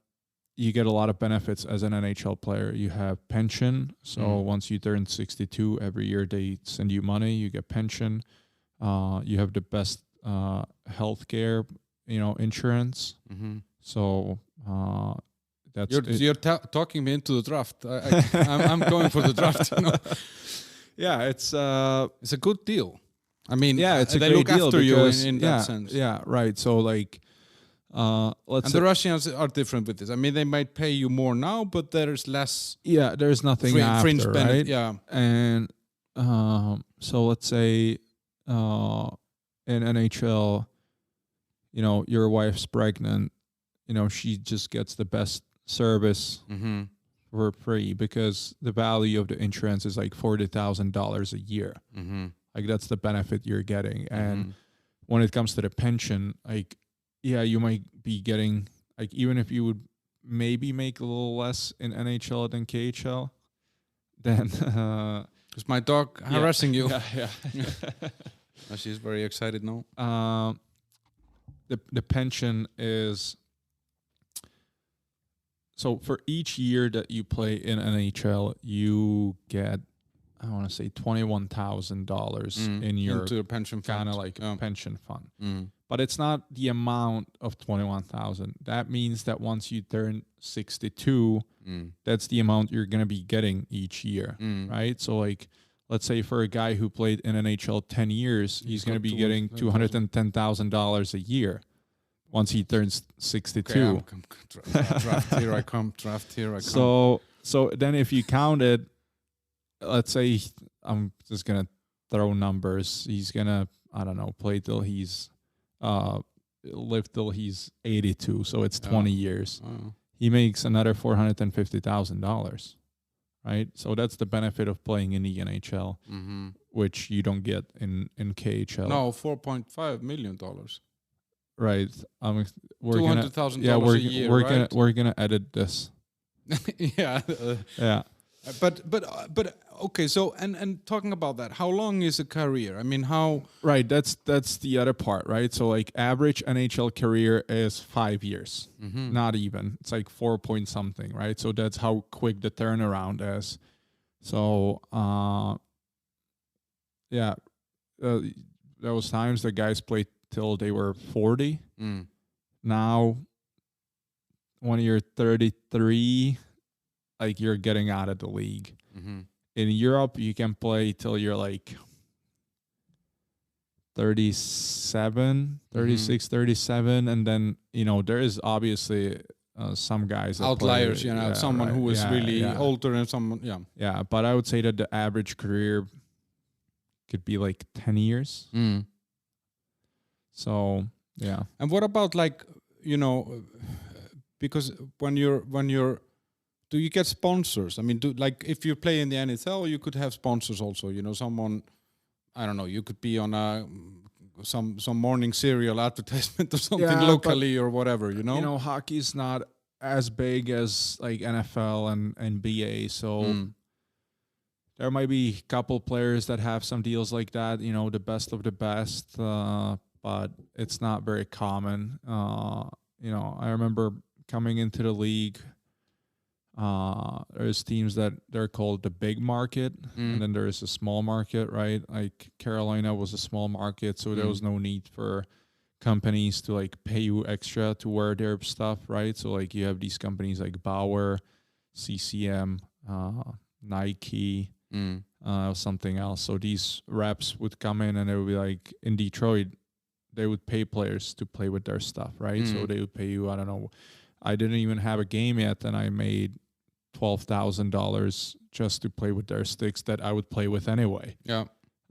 you get a lot of benefits as an NHL player. You have pension. So once you turn 62, every year they send you money. You get pension. You have the best healthcare, insurance. So that's you're talking me into the draft. I'm going for the draft. Yeah, it's a good deal. I mean, it's a they great look deal after you because, in that sense. Yeah, right. So like, the Russians are different with this. I mean, they might pay you more now, but there's less. Yeah, there's nothing after, fringe right? benefit. Yeah, and so let's say in NHL, your wife's pregnant. She just gets the best service for free because the value of the insurance is like $40,000 a year. Like that's the benefit you're getting. And when it comes to the pension, like, yeah, you might be getting, like, even if you would maybe make a little less in NHL than KHL, then is my dog harassing you? Yeah. She's very excited now. The pension is, so for each year that you play in NHL, you get, I want to say $21,000 in your into a pension fund, kind of like a pension fund. But it's not the amount of 21,000. That means that once you turn 62, that's the amount you're going to be getting each year, right? So like, let's say for a guy who played in NHL 10 years, he's going to be getting $210,000 a year once he turns 62. Draft here I come. So then if you count it, let's say I'm just going to throw numbers. He's going to, I don't know, play till he's live till he's 82, so it's 20 years. He makes another $450,000, right? So that's the benefit of playing in the NHL, which you don't get in KHL. No, $4.5 million. Right. We're $200,000 we're, a year. We're gonna edit this. Yeah. Yeah. But okay. So and talking about that, how long is a career? I mean, how? Right. That's the other part, right? So like average NHL career is 5 years, not even. It's like 4 point something, right? So that's how quick the turnaround is. So there was times the guys played till they were 40. Now, when you're 33, like you're getting out of the league. In Europe, you can play till you're like 37, 36, 37. And then, there is obviously some guys that outliers, play, someone who is really older and someone, Yeah, but I would say that the average career could be like 10 years. So, yeah. And what about like, because when you're, do you get sponsors? I mean, like if you play in the NHL, you could have sponsors also. Someone, I don't know, you could be on some morning cereal advertisement or something locally or whatever. Hockey's not as big as like NFL and NBA, so there might be a couple players that have some deals like that. The best of the best, but it's not very common. I remember coming into the league. There's teams that they're called the big market, and then there's a small market, right? Like Carolina was a small market, so there was no need for companies to like pay you extra to wear their stuff, right? So like you have these companies like Bauer, CCM, Nike, something else. So these reps would come in and they would be like, in Detroit, they would pay players to play with their stuff, right? So they would pay you, I don't know, I didn't even have a game yet, and I made $12,000 just to play with their sticks that I would play with anyway. Yeah.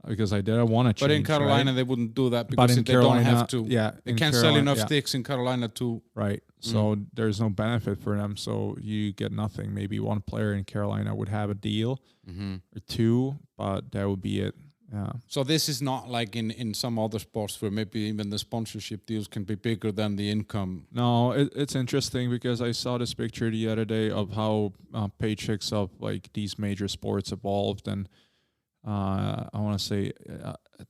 Because I didn't want to change. But in Carolina, right? they wouldn't do that because they don't have to. Yeah, they can't sell enough sticks in Carolina to. Right. So there's no benefit for them. So you get nothing. Maybe one player in Carolina would have a deal or two, but that would be it. Yeah. So this is not like in some other sports where maybe even the sponsorship deals can be bigger than the income. No, it's interesting because I saw this picture the other day of how paychecks of like these major sports evolved, and I want to say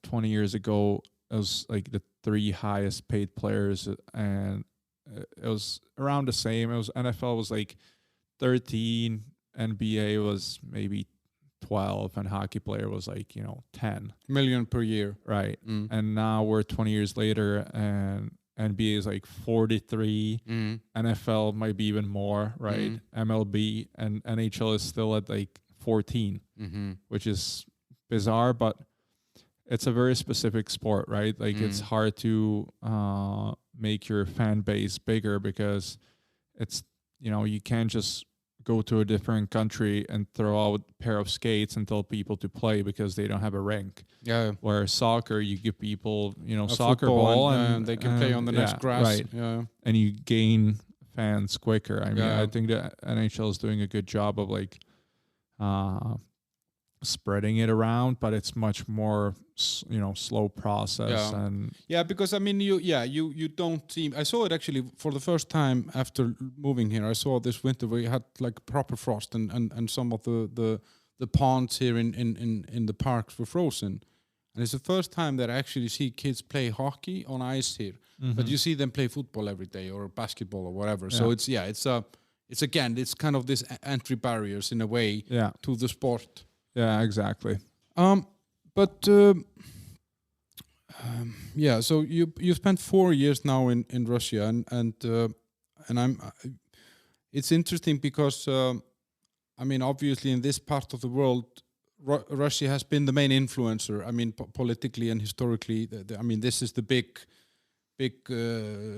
20 years ago, it was like the 3 highest paid players, and it was around the same. It was NFL was like 13, NBA was maybe 12, and hockey player was like 10 million per year. Right. And now we're 20 years later, and NBA is like 43. NFL might be even more, right? MLB and NHL is still at like 14, which is bizarre, but it's a very specific sport, right? Like it's hard to make your fan base bigger because it's you can't just go to a different country and throw out a pair of skates and tell people to play because they don't have a rink. Yeah. Where soccer, you give people soccer ball and they can play on the next grass. Right. Yeah. And you gain fans quicker. I mean, I think the NHL is doing a good job of like spreading it around, but it's much more slow process. And because I mean you don't seem. I saw it actually for the first time after moving here. I saw this winter where you had like proper frost and some of the ponds here in the parks were frozen, and it's the first time that I actually see kids play hockey on ice here. But you see them play football every day or basketball or whatever. So it's kind of this entry barriers in a way to the sport. Yeah, exactly. So you spent 4 years now in Russia, and it's interesting because I mean, obviously in this part of the world, Russia has been the main influencer. I mean, politically and historically. I mean, this is the big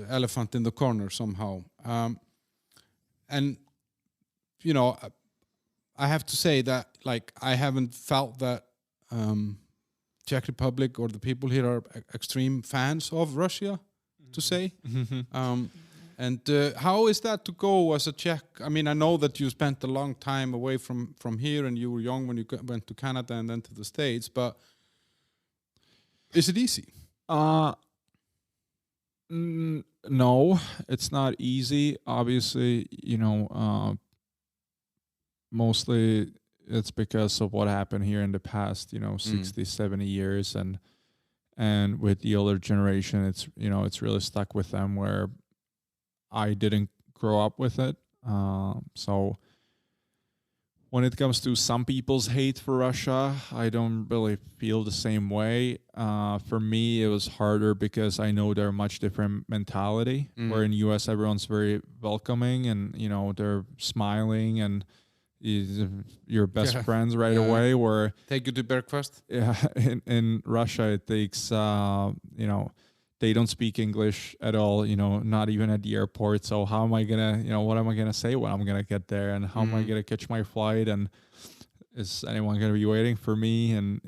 elephant in the corner somehow, and I have to say that, like, I haven't felt that Czech Republic or the people here are extreme fans of Russia, to say. And how is that to go as a Czech? I mean, I know that you spent a long time away from here, and you were young when you went to Canada and then to the States. But is it easy? No, it's not easy. Obviously, mostly it's because of what happened here in the past, 60, 70 years. And with the older generation, it's really stuck with them, where I didn't grow up with it. So when it comes to some people's hate for Russia, I don't really feel the same way. For me, it was harder because I know they're a much different mentality, where in the US, everyone's very welcoming and, they're smiling and your best friends right away. Where take you to breakfast. Yeah, in Russia it takes they don't speak English at all. Not even at the airport. So how am I gonna what am I gonna say when I'm gonna get there, and how am I gonna catch my flight, and is anyone gonna be waiting for me? And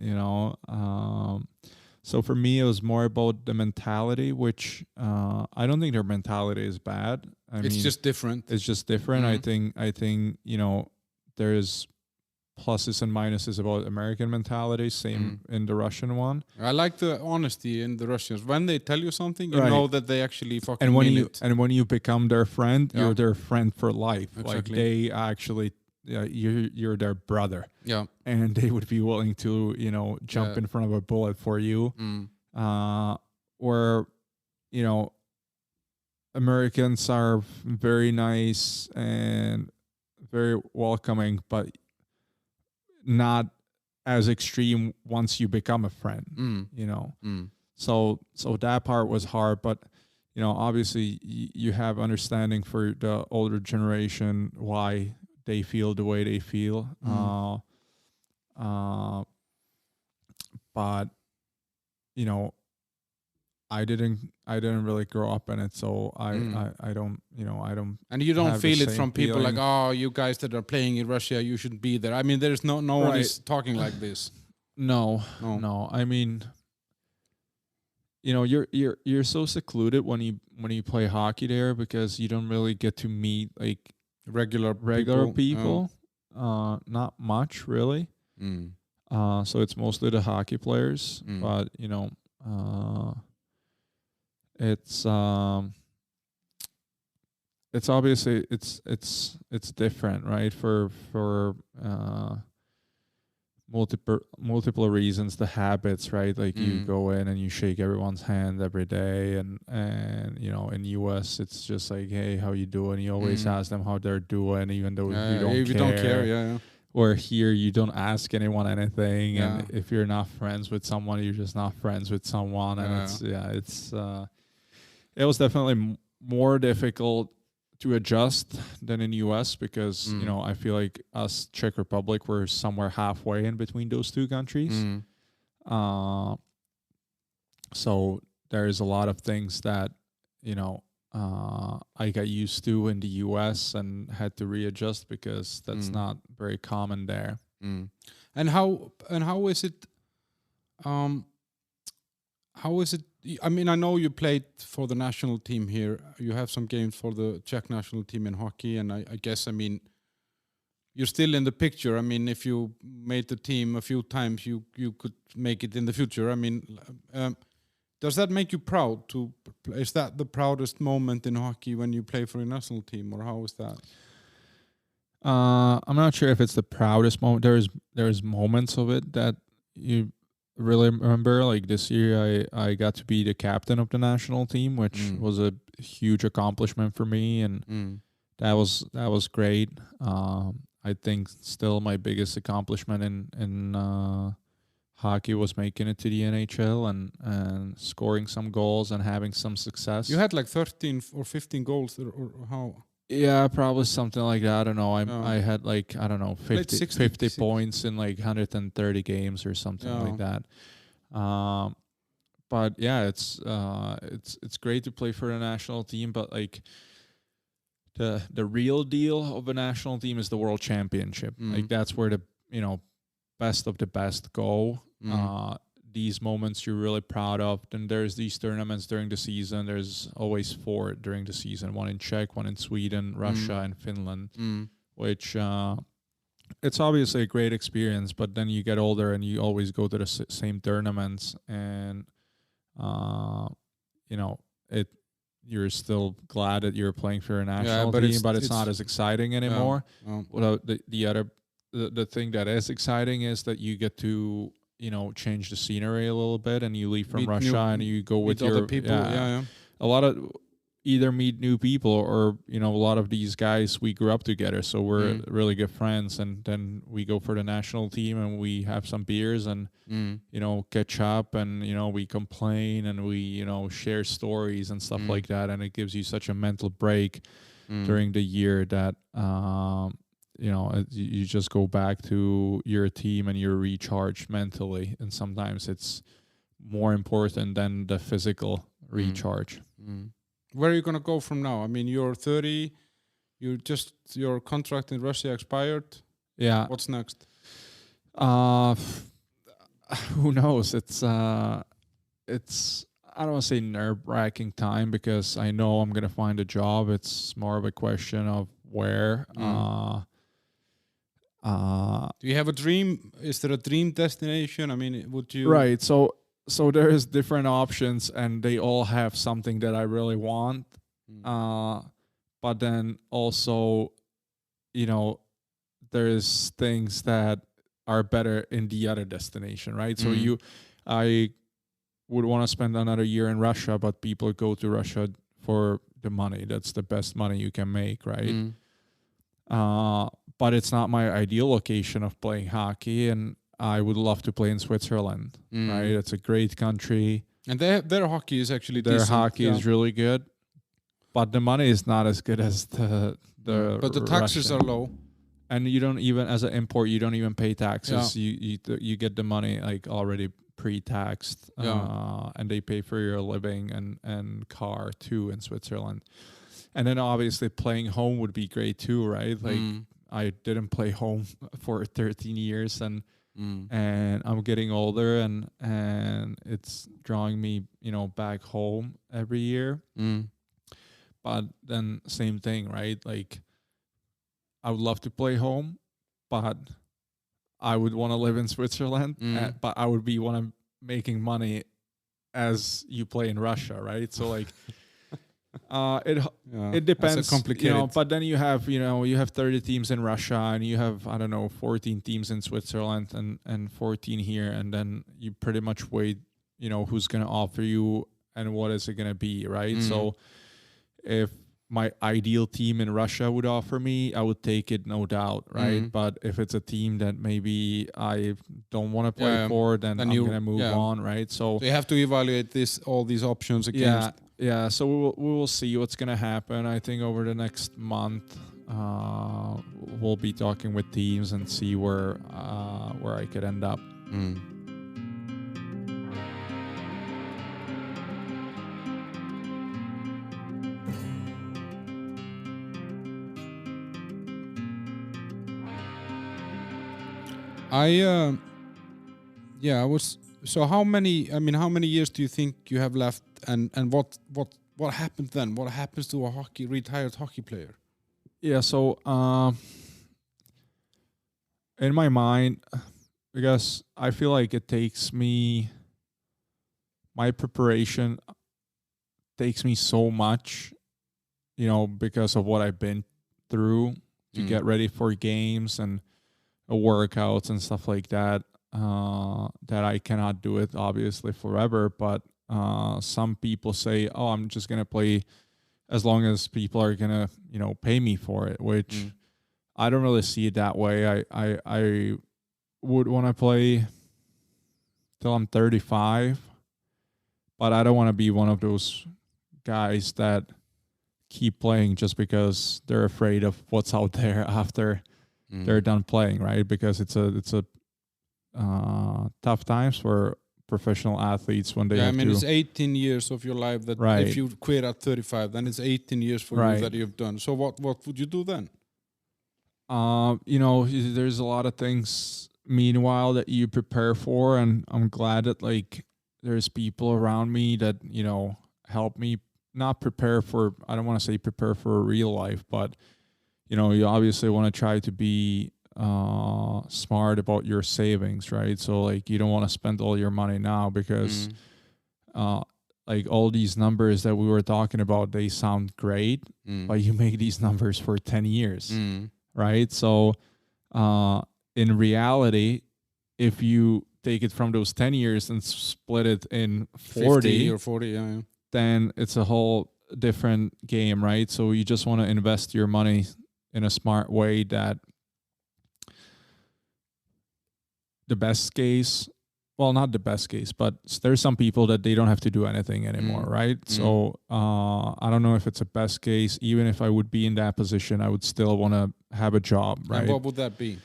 so for me it was more about the mentality, which I don't think their mentality is bad. It's just different. It's just different. I think there's pluses and minuses about American mentality, same in the Russian one. I like the honesty in the Russians. When they tell you something, you know that they actually fucking mean it. And when you become their friend, you're their friend for life. Exactly. Like they actually, you're their brother. Yeah. And they would be willing to, jump in front of a bullet for you. Or, Americans are very nice and very welcoming, but not as extreme once you become a friend, So that part was hard, but obviously you have understanding for the older generation why they feel the way they feel. But I didn't really grow up in it, so I don't, I don't. And you don't have feel the it same from people like, feeling. oh, you guys that are playing in Russia, you shouldn't be there. I mean, there's no one Right. is talking like this. No. No. I mean, you're so secluded when you play hockey there, because you don't really get to meet like Regular people. Not much really. So it's mostly the hockey players, but it's obviously it's different, right? For multiple reasons, the habits, right? Like you go in and you shake everyone's hand every day, and in US it's just like, hey, how you doing? You always ask them how they're doing, even though if you don't care, yeah. Or here you don't ask anyone anything, Yeah. and if you're not friends with someone, you're just not friends with someone, and it was definitely more difficult to adjust than in US, because I feel like us, Czech Republic, we're somewhere halfway in between those two countries. So there's a lot of things that I got used to in the US and had to readjust, because that's not very common there. And how is it? How is it? I mean, I know you played for the national team here. You have some games for the Czech national team in hockey, and I guess, I mean, you're still in the picture. I mean, if you made the team a few times, you could make it in the future. I mean, does that make you proud? Is that the proudest moment in hockey when you play for a national team, or how is that? I'm not sure if it's the proudest moment. There's moments of it that you really remember. Like this year, I got to be the captain of the national team, which was a huge accomplishment for me, and that was great. I think still my biggest accomplishment in hockey was making it to the NHL and scoring some goals and having some success. You had like 13 or 15 goals, or how? Yeah, probably something like that. I don't know. I had like, I don't know, 50 points in like 130 games or something like that. But yeah, it's great to play for the national team, but like the real deal of a national team is the World Championship. Like that's where the best of the best go. These moments you're really proud of. Then there's these tournaments during the season. There's always 4 during the season: one in Czech, one in Sweden, Russia, and Finland. Which it's obviously a great experience. But then you get older and you always go to the same tournaments, and you're still glad that you're playing for a national team, but it's not as exciting anymore. Well, the thing that is exciting is that you get to change the scenery a little bit, and you leave from Russia and you go with your other people. A lot of either meet new people, or a lot of these guys we grew up together, so we're really good friends, and then we go for the national team and we have some beers and catch up, and we complain and we share stories and stuff like that, and it gives you such a mental break during the year that you just go back to your team and you're recharged mentally, and sometimes it's more important than the physical recharge. Where are you going to go from now? I mean, you're 30, your contract in Russia expired. Yeah. What's next? Who knows? It's I don't want to say nerve-wracking time, because I know I'm going to find a job. It's more of a question of where. Do you have a dream? Is there a dream destination? I mean, would you? Right. So there's different options, and they all have something that I really want. But then also, there's things that are better in the other destination, right? So I would want to spend another year in Russia, but people go to Russia for the money. That's the best money you can make, right? But it's not my ideal location of playing hockey, and I would love to play in Switzerland, right? It's a great country. And their hockey is actually Their decent. hockey is really good, but the money is not as good as the But the taxes Russian. are low. And you don't even, as an import, you don't even pay taxes. You get the money like already pre-taxed, and they pay for your living and car too in Switzerland. And then obviously playing home would be great too, right? Like I didn't play home for 13 years, and I'm getting older, and it's drawing me, back home every year. But then same thing, right? Like I would love to play home, but I would want to live in Switzerland, but I would be making money as you play in Russia, right? So like it depends, complicated. but then you have 30 teams in Russia, and you have, I don't know, 14 teams in Switzerland and 14 here, and then you pretty much weigh, who's going to offer you and what is it going to be, right? So if my ideal team in Russia would offer me, I would take it, no doubt, right? But if it's a team that maybe I don't want to play for, then I'm going to move on, right? So you have to evaluate all these options against. Yeah. So we will see what's going to happen. I think over the next month, we'll be talking with teams and see where I could end up. So how many years do you think you have left, and what happened then? What happens to a retired hockey player? Yeah, so in my mind, because I feel like my preparation takes me so much, because of what I've been through to get ready for games and workouts and stuff like that, that I cannot do it obviously forever. But some people say, oh, I'm just going to play as long as people are going to, pay me for it, which I don't really see it that way. I would want to play till I'm 35, but I don't want to be one of those guys that keep playing just because they're afraid of what's out there after they're done playing, right? Because it's a tough times for professional athletes when they have to. It's 18 years of your life that if you quit at 35, then it's 18 years for you that you've done. So what would you do then? There's a lot of things meanwhile that you prepare for, and I'm glad that like there's people around me that, help me not prepare for, I don't want to say prepare for a real life, but you obviously want to try to be smart about your savings, right? So like you don't want to spend all your money now because like all these numbers that we were talking about, they sound great, but you make these numbers for 10 years, right? So in reality, if you take it from those 10 years and split it in 40 or 40, then it's a whole different game, right? So you just want to invest your money in a smart way that the best case, well, not the best case, but there's some people that they don't have to do anything anymore, right? So I don't know if it's a best case. Even if I would be in that position, I would still want to have a job, right? And what would that be?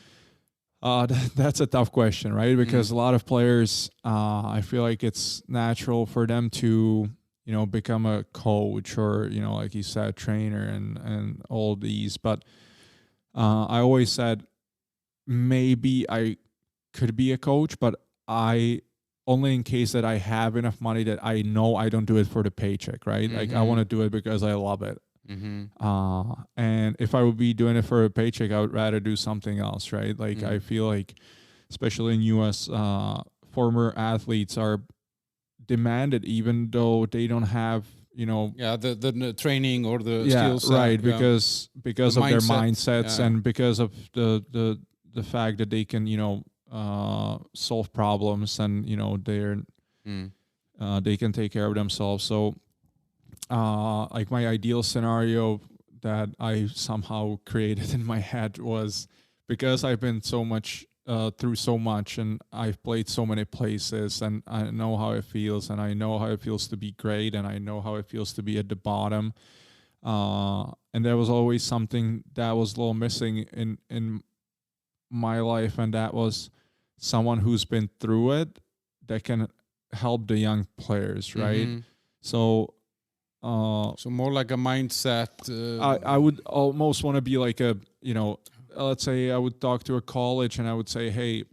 That's a tough question, right? Because a lot of players, I feel like it's natural for them to, become a coach or, like you said, trainer and all these. But I always said maybe I could be a coach, but I only in case that I have enough money that I know I don't do it for the paycheck, right? Like I want to do it because I love it. And if I would be doing it for a paycheck, I would rather do something else, right? Like I feel like, especially in US, former athletes are demanded even though they don't have, the training or the skills, right? Because of their mindsets and because of the fact that they can, solve problems and they can take care of themselves. So like my ideal scenario that I somehow created in my head was, because I've been through so much and I've played so many places and I know how it feels, and I know how it feels to be great, and I know how it feels to be at the bottom, and there was always something that was a little missing in my life, and that was someone who's been through it that can help the young players, right? Mhm. So So more like a mindset. I would almost want to be like a, let's say I would talk to a college and I would say, hey,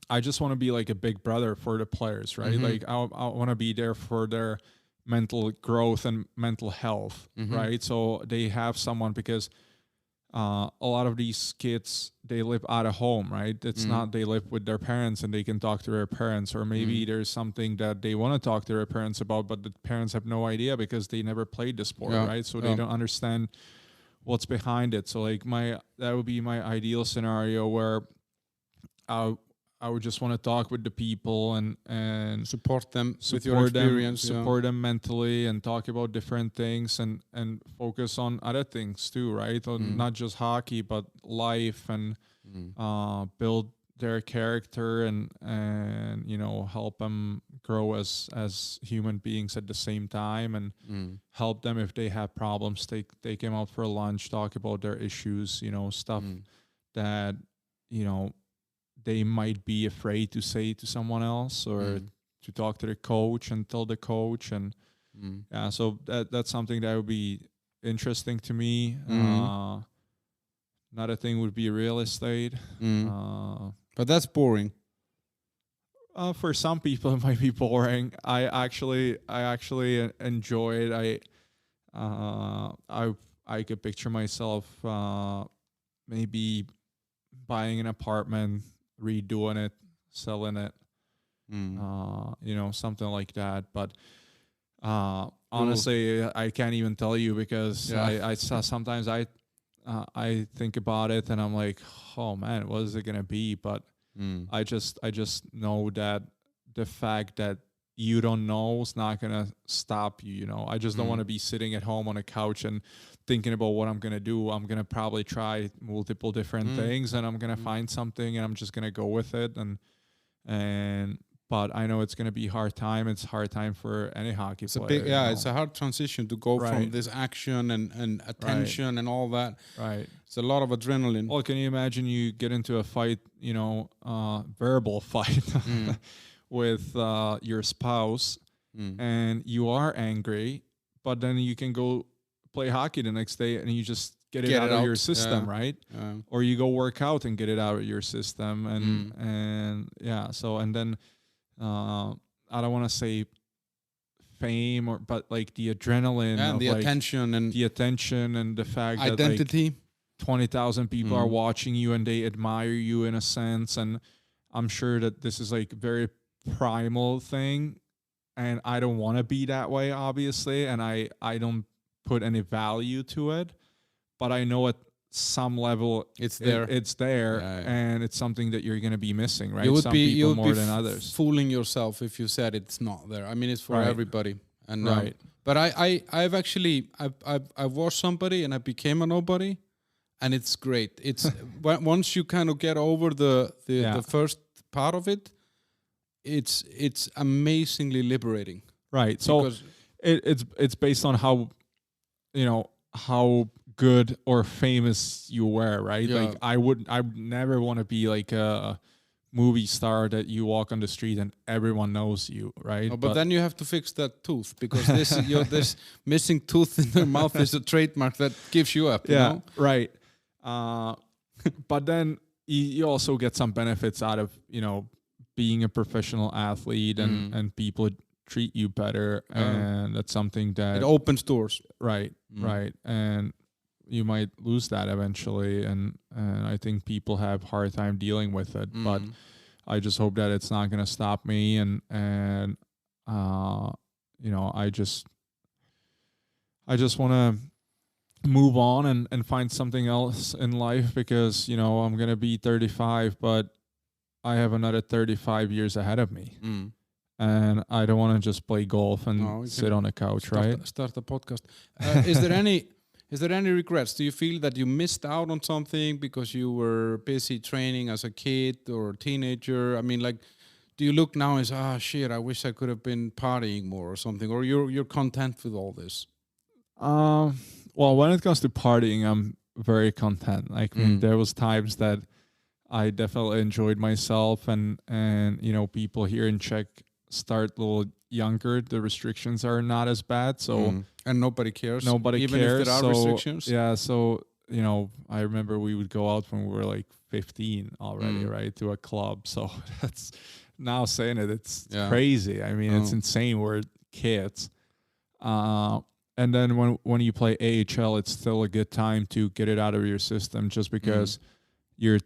I just want to be like a big brother for the players, right? Mhm. Like I want to be there for their mental growth and mental health, Mhm. right? So they have someone, because a lot of these kids, they live out of home, right? It's not they live with their parents and they can talk to their parents, or maybe there's something that they want to talk to their parents about, but the parents have no idea because they never played the sport, Yeah, right? So yeah. they don't understand what's behind it. So like that would be my ideal scenario, where I would just want to talk with the people and support them with your support them, experience. support them mentally, and talk about different things, and focus on other things too, right? Not just hockey, but life, and build their character, and help them grow as human beings at the same time, and help them if they have problems. Take them out for lunch, talk about their issues, stuff that they might be afraid to say to someone else, or to talk to the coach and tell the coach. And yeah, so that's something that would be interesting to me. Another thing would be real estate. But that's boring. For some people it might be boring. I actually enjoy it. I could picture myself maybe buying an apartment, redoing it, selling it, something like that. But honestly, I can't even tell you, because I sometimes I think about it and I'm like, oh man, what is it gonna be? But I just know that the fact that you don't know is not gonna stop you. I just don't want to be sitting at home on a couch and thinking about what I'm gonna do. I'm gonna probably try multiple different things, and I'm gonna find something, and I'm just gonna go with it. But I know it's gonna be hard time. It's hard time for any hockey player. It's a hard transition to go from this action and attention and all that. Right. It's a lot of adrenaline. Well, can you imagine you get into a fight, verbal fight with your spouse, and you are angry, but then you can go play hockey the next day and you just get it out of your system, right? Or you go work out and get it out of your system, and so, and then I don't want to say fame, but like the adrenaline and of the attention and the fact identity. that 20,000 people are watching you and they admire you in a sense. And I'm sure that this is like very primal thing, and I don't want to be that way, obviously, and I don't put any value to it, but I know at some level it's there. And it's something that you're going to be missing, right? You would Some be people more than others. Fooling yourself if you said it's not there. I mean, it's for everybody. And right. But I've actually I've watched somebody and I became a nobody, and it's great. It's once you kind of get over the first part of it, it's amazingly liberating. Right. So it's based on how how good or famous you were, right? Yeah. Like I would never want to be like a movie star that you walk on the street and everyone knows you, right? No, but then you have to fix that tooth, because this missing tooth in your mouth is a trademark that gives you up. You know? Right. But then you also get some benefits out of being a professional athlete, and people treat you better, and that's something that it opens doors. Right, right, and you might lose that eventually, and I think people have hard time dealing with it. But I just hope that it's not going to stop me, and I just want to move on and find something else in life, because I'm going to be 35, but I have another 35 years ahead of me. And I don't want to just play golf and sit on a couch, right? Start a podcast. Is there any regrets? Do you feel that you missed out on something because you were busy training as a kid or teenager? I mean, like, do you look now and say, shit, I wish I could have been partying more or something? Or you're content with all this? Well, when it comes to partying, I'm very content. Like, I mean, there was times that I definitely enjoyed myself, and people here in Czech start a little younger. The restrictions are not as bad, so and nobody cares. Nobody even cares. If there are restrictions. Yeah, so I remember we would go out when we were like 15 already, right, to a club. So that's now saying it's crazy. I mean, it's insane. We're kids. And then when you play AHL, it's still a good time to get it out of your system, just because you're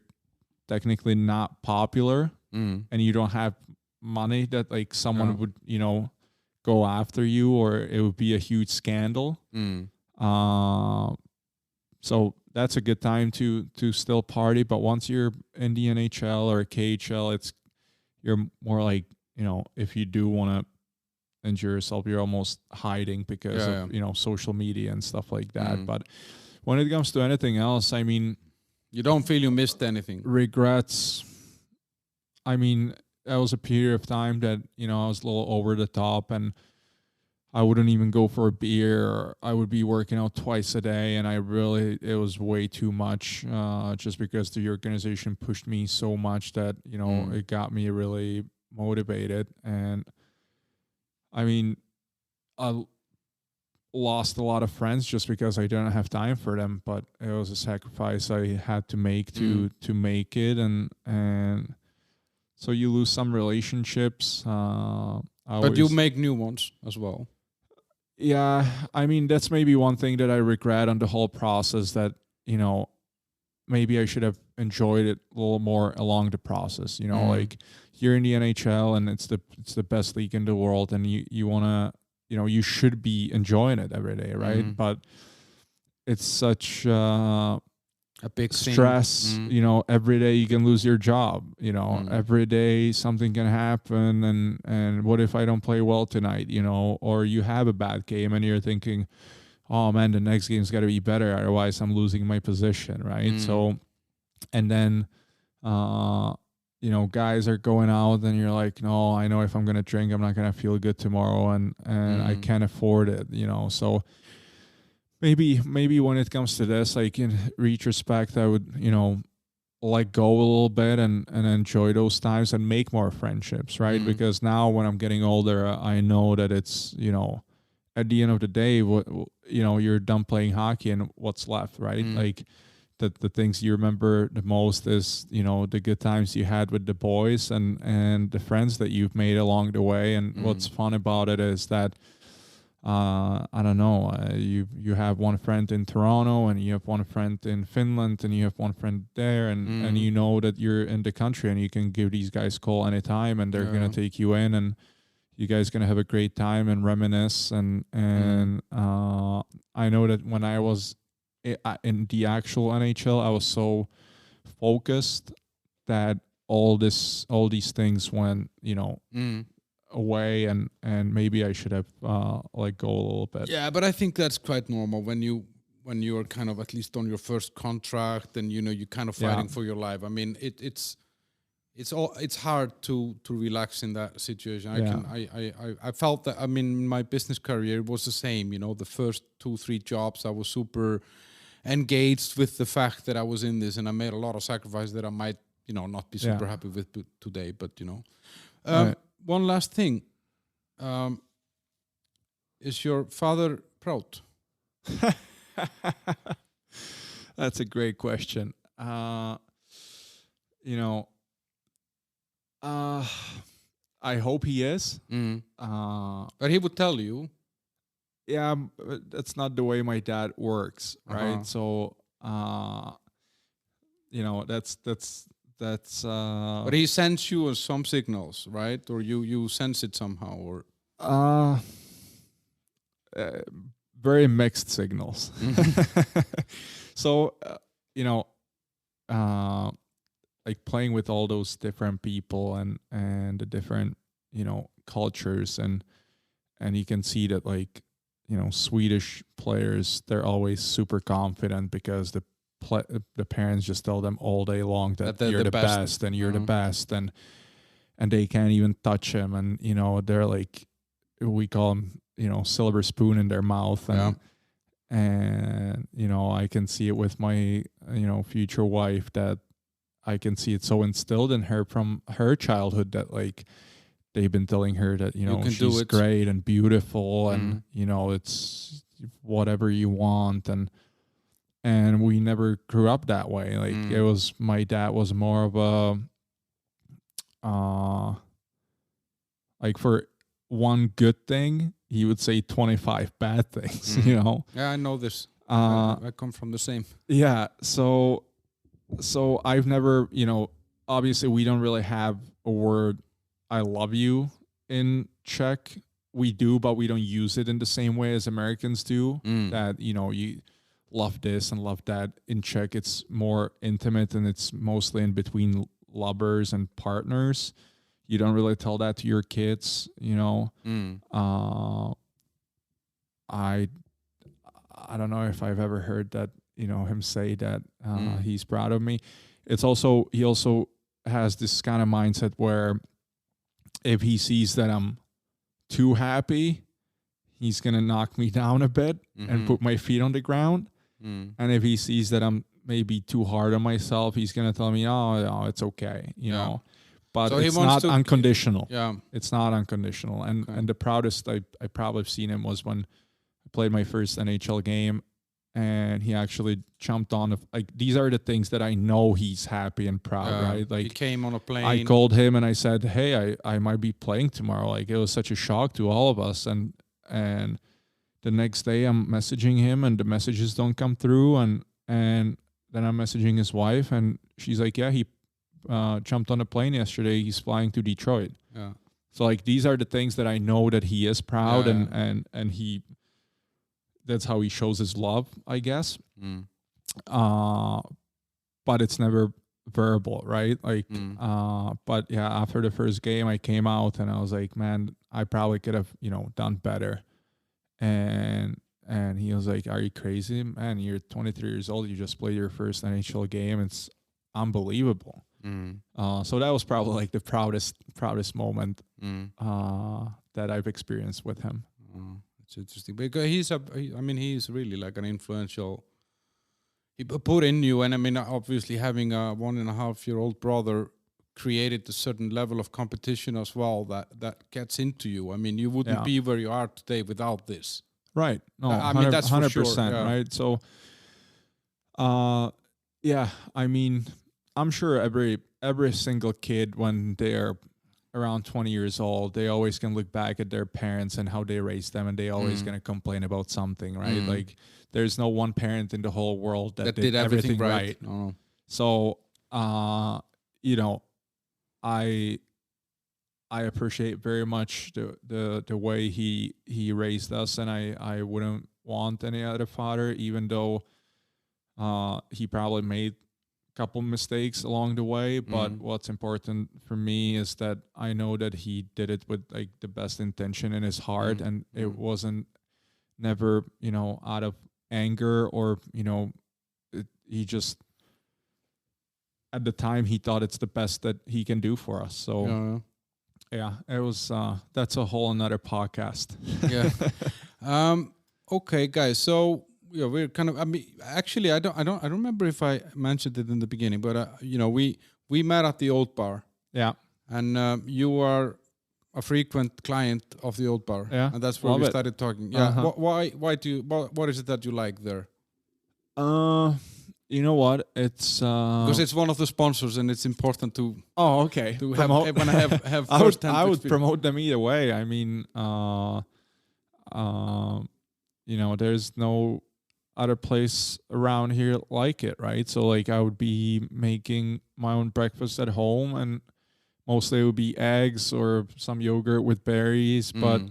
technically not popular and you don't have money that like someone would go after you, or it would be a huge scandal. So that's a good time to still party. But once you're in the NHL or KHL, you're more like, if you do want to injure yourself, you're almost hiding because of social media and stuff like that. But when it comes to anything else, I mean, you don't feel you missed anything. Regrets. I mean, that was a period of time that I was a little over the top, and I wouldn't even go for a beer. Or I would be working out twice a day, and it was way too much. Just because the organization pushed me so much that it got me really motivated. And I mean, I lost a lot of friends just because I didn't have time for them, but it was a sacrifice I had to make to make it. And so you lose some relationships. But you make new ones as well. Yeah, I mean, that's maybe one thing that I regret on the whole process, that, maybe I should have enjoyed it a little more along the process. Like, you're in the NHL and it's the best league in the world, and you want to, you should be enjoying it every day, right? But it's such a big stress. Every day you can lose your job. Every day something can happen, and what if I don't play well tonight? Or you have a bad game and you're thinking, oh man, the next game's got to be better, otherwise I'm losing my position, right? So, and then guys are going out and you're like, no, I know if I'm gonna drink, I'm not gonna feel good tomorrow, and I can't afford it. So maybe when it comes to this, like, in retrospect, I would let go a little bit and enjoy those times and make more friendships, right? Because now when I'm getting older, I know that it's at the end of the day, you're done playing hockey, and what's left, right? Like, the things you remember the most is the good times you had with the boys and the friends that you've made along the way. And what's fun about it is that I don't know, you have one friend in Toronto, and you have one friend in Finland, and you have one friend there, and you know that you're in the country and you can give these guys a call anytime, and they're gonna take you in, and you guys gonna have a great time and reminisce. And I know that when I was in the actual NHL, I was so focused that all these things went away, and maybe I should have let go a little bit. Yeah, but I think that's quite normal when you are kind of at least on your first contract, and you're kind of fighting for your life. I mean, it's hard to relax in that situation. I felt that. I mean, my business career was the same. The first 2-3 jobs, I was super engaged with the fact that I was in this, and I made a lot of sacrifices that I might not be super happy with today. But one last thing, is your father proud? That's a great question. I hope he is. But he would tell you. Yeah, that's not the way my dad works, right? So, that's. But he sends you some signals, right? Or you sense it somehow, or. Very mixed signals. So, like playing with all those different people and the different cultures, and you can see that, like, Swedish players, they're always super confident because the parents just tell them all day long that you're the best and you're the best, and they can't even touch him, and they're like, we call them silver spoon in their mouth, and I can see it with my future wife, that I can see it's so instilled in her from her childhood that like they've been telling her that, you know, she's great and beautiful and, you know, it's whatever you want. And we never grew up that way. Like it was, my dad was more of a, like for one good thing, he would say 25 bad things, you know? Yeah, I know this. I come from the same. Yeah. So I've never, you know, obviously we don't really have a word, I love you in Czech. We do, but we don't use it in the same way as Americans do. That, you know, you love this and love that. In Czech, it's more intimate and it's mostly in between lovers and partners. You don't really tell that to your kids, you know. I don't know if I've ever heard that, you know, him say that he's proud of me. It's also, he also has this kind of mindset where if he sees that I'm too happy, he's going to knock me down a bit and put my feet on the ground. And if he sees that I'm maybe too hard on myself, he's going to tell me, oh, no, it's okay, you know. But so it's not unconditional. It's not unconditional. And the proudest I probably have seen him was when I played my first NHL game, and he actually jumped on. Like, these are the things that I know he's happy and proud, right? Like, he came on a plane. I called him and I said, hey, I might be playing tomorrow. Like, it was such a shock to all of us. And the next day I'm messaging him and the messages don't come through. And then I'm messaging his wife and she's like, yeah, he jumped on a plane yesterday. He's flying to Detroit. Yeah. So like, these are the things that I know that he is proud and he, that's how he shows his love, I guess. But it's never verbal, right? Like, but yeah, after the first game I came out and I was like, man, I probably could have, you know, done better. And he was like, are you crazy? Man, you're 23 years old. You just played your first NHL game. It's unbelievable. So that was probably like the proudest moment that I've experienced with him. It's interesting because he's really like an influential. He put in you, and I mean, obviously having a 1.5-year-old brother created a certain level of competition as well that gets into you. I mean, you wouldn't be where you are today without this. Right. No, I mean, that's 100%, for sure, right? So, yeah, I mean, I'm sure every single kid when they're around 20 years old, they always can look back at their parents and how they raised them, and they always going to complain about something, right? Like, there's no one parent in the whole world that did everything right. No. So, you know, I appreciate very much the way he raised us, and I wouldn't want any other father, even though he probably made couple mistakes along the way, but what's important for me is that I know that he did it with like the best intention in his heart, and it wasn't never, you know, out of anger or, you know, he just at the time he thought it's the best that he can do for us. So yeah, it was that's a whole another podcast. Okay, guys, so yeah, we're kind of. I mean, actually, I don't remember if I mentioned it in the beginning, but you know, we met at the Old Bar. Yeah, and you are a frequent client of the Old Bar. Yeah, and that's where we started talking. Yeah, why do you? What is it that you like there? You know what? It's because it's one of the sponsors, and it's important to. Oh, okay. To have first-hand I would promote them either way. I mean, you know, there's no other place around here like it, right? So like I would be making my own breakfast at home, and mostly it would be eggs or some yogurt with berries, but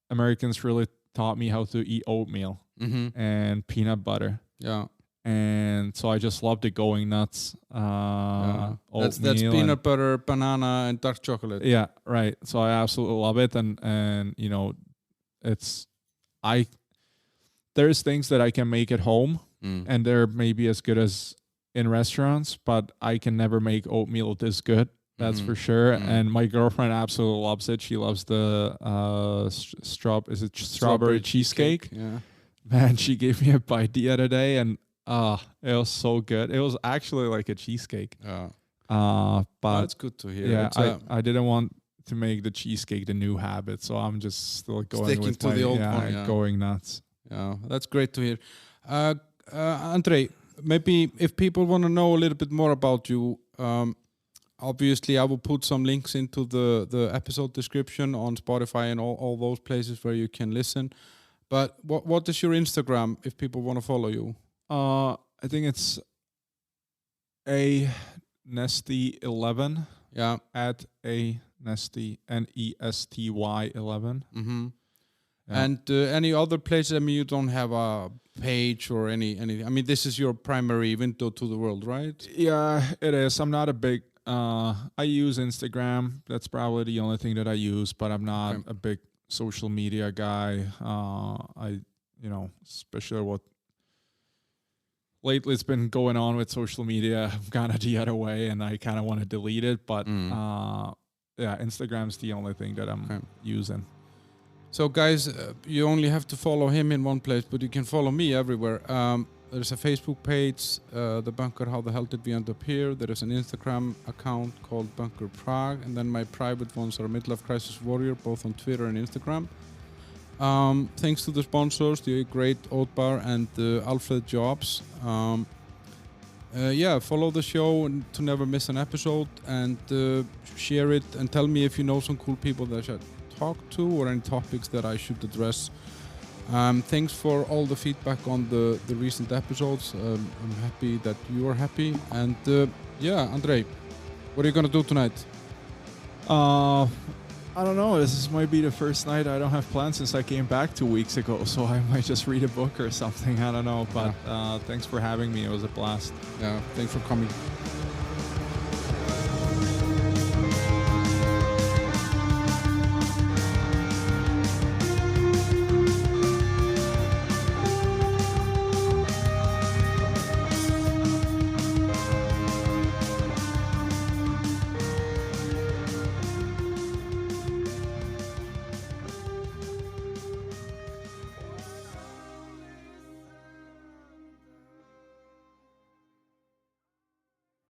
Americans really taught me how to eat oatmeal and peanut butter. Yeah. And so I just love the going nuts. That's peanut butter, banana, and dark chocolate. Yeah, right. So I absolutely love it, and you know, there's things that I can make at home, and they're maybe as good as in restaurants, but I can never make oatmeal this good. That's for sure. And my girlfriend absolutely loves it. She loves the strawberry cheesecake? Yeah. Man, she gave me a bite the other day, and It was so good. It was actually like a cheesecake. But But it's good to hear. yeah, It's, I didn't want to make the cheesecake the new habit, so I'm just still going Sticking with to the old one, yeah. going nuts. yeah, that's great to hear. Andrej, maybe if people want to know a little bit more about you, obviously I will put some links into the episode description on Spotify and all those places where you can listen. But what is your Instagram if people want to follow you? I think it's a Nesty11. Yeah. At a Nesty NESTY 11. Mm-hmm. Yeah. And any other places? I mean, you don't have a page or anything. I mean, this is your primary window to the world, right? Yeah, it is. I'm not a big. I use Instagram. That's probably the only thing that I use, but I'm not a big social media guy. Especially what lately it's been going on with social media. I'm kind of the other way, and I kind of want to delete it. But Instagram's the only thing that I'm using. So guys, you only have to follow him in one place, but you can follow me everywhere. There's a Facebook page, The Bunker, How the Hell Did We End Up Here? There is an Instagram account called Bunker Prague, and then my private ones are Midlife Crisis Warrior, both on Twitter and Instagram. Thanks to the sponsors, the great Oat Bar and Alfred Jobs. Follow the show to never miss an episode, and share it, and tell me if you know some cool people that I should talk to or any topics that I should address. Thanks for all the feedback on the recent episodes. I'm happy that you are happy. And Andrej, what are you gonna do tonight? I don't know. This might be the first night I don't have plans since I came back 2 weeks ago, so I might just read a book or something. I don't know. But thanks for having me. It was a blast. Yeah, thanks for coming.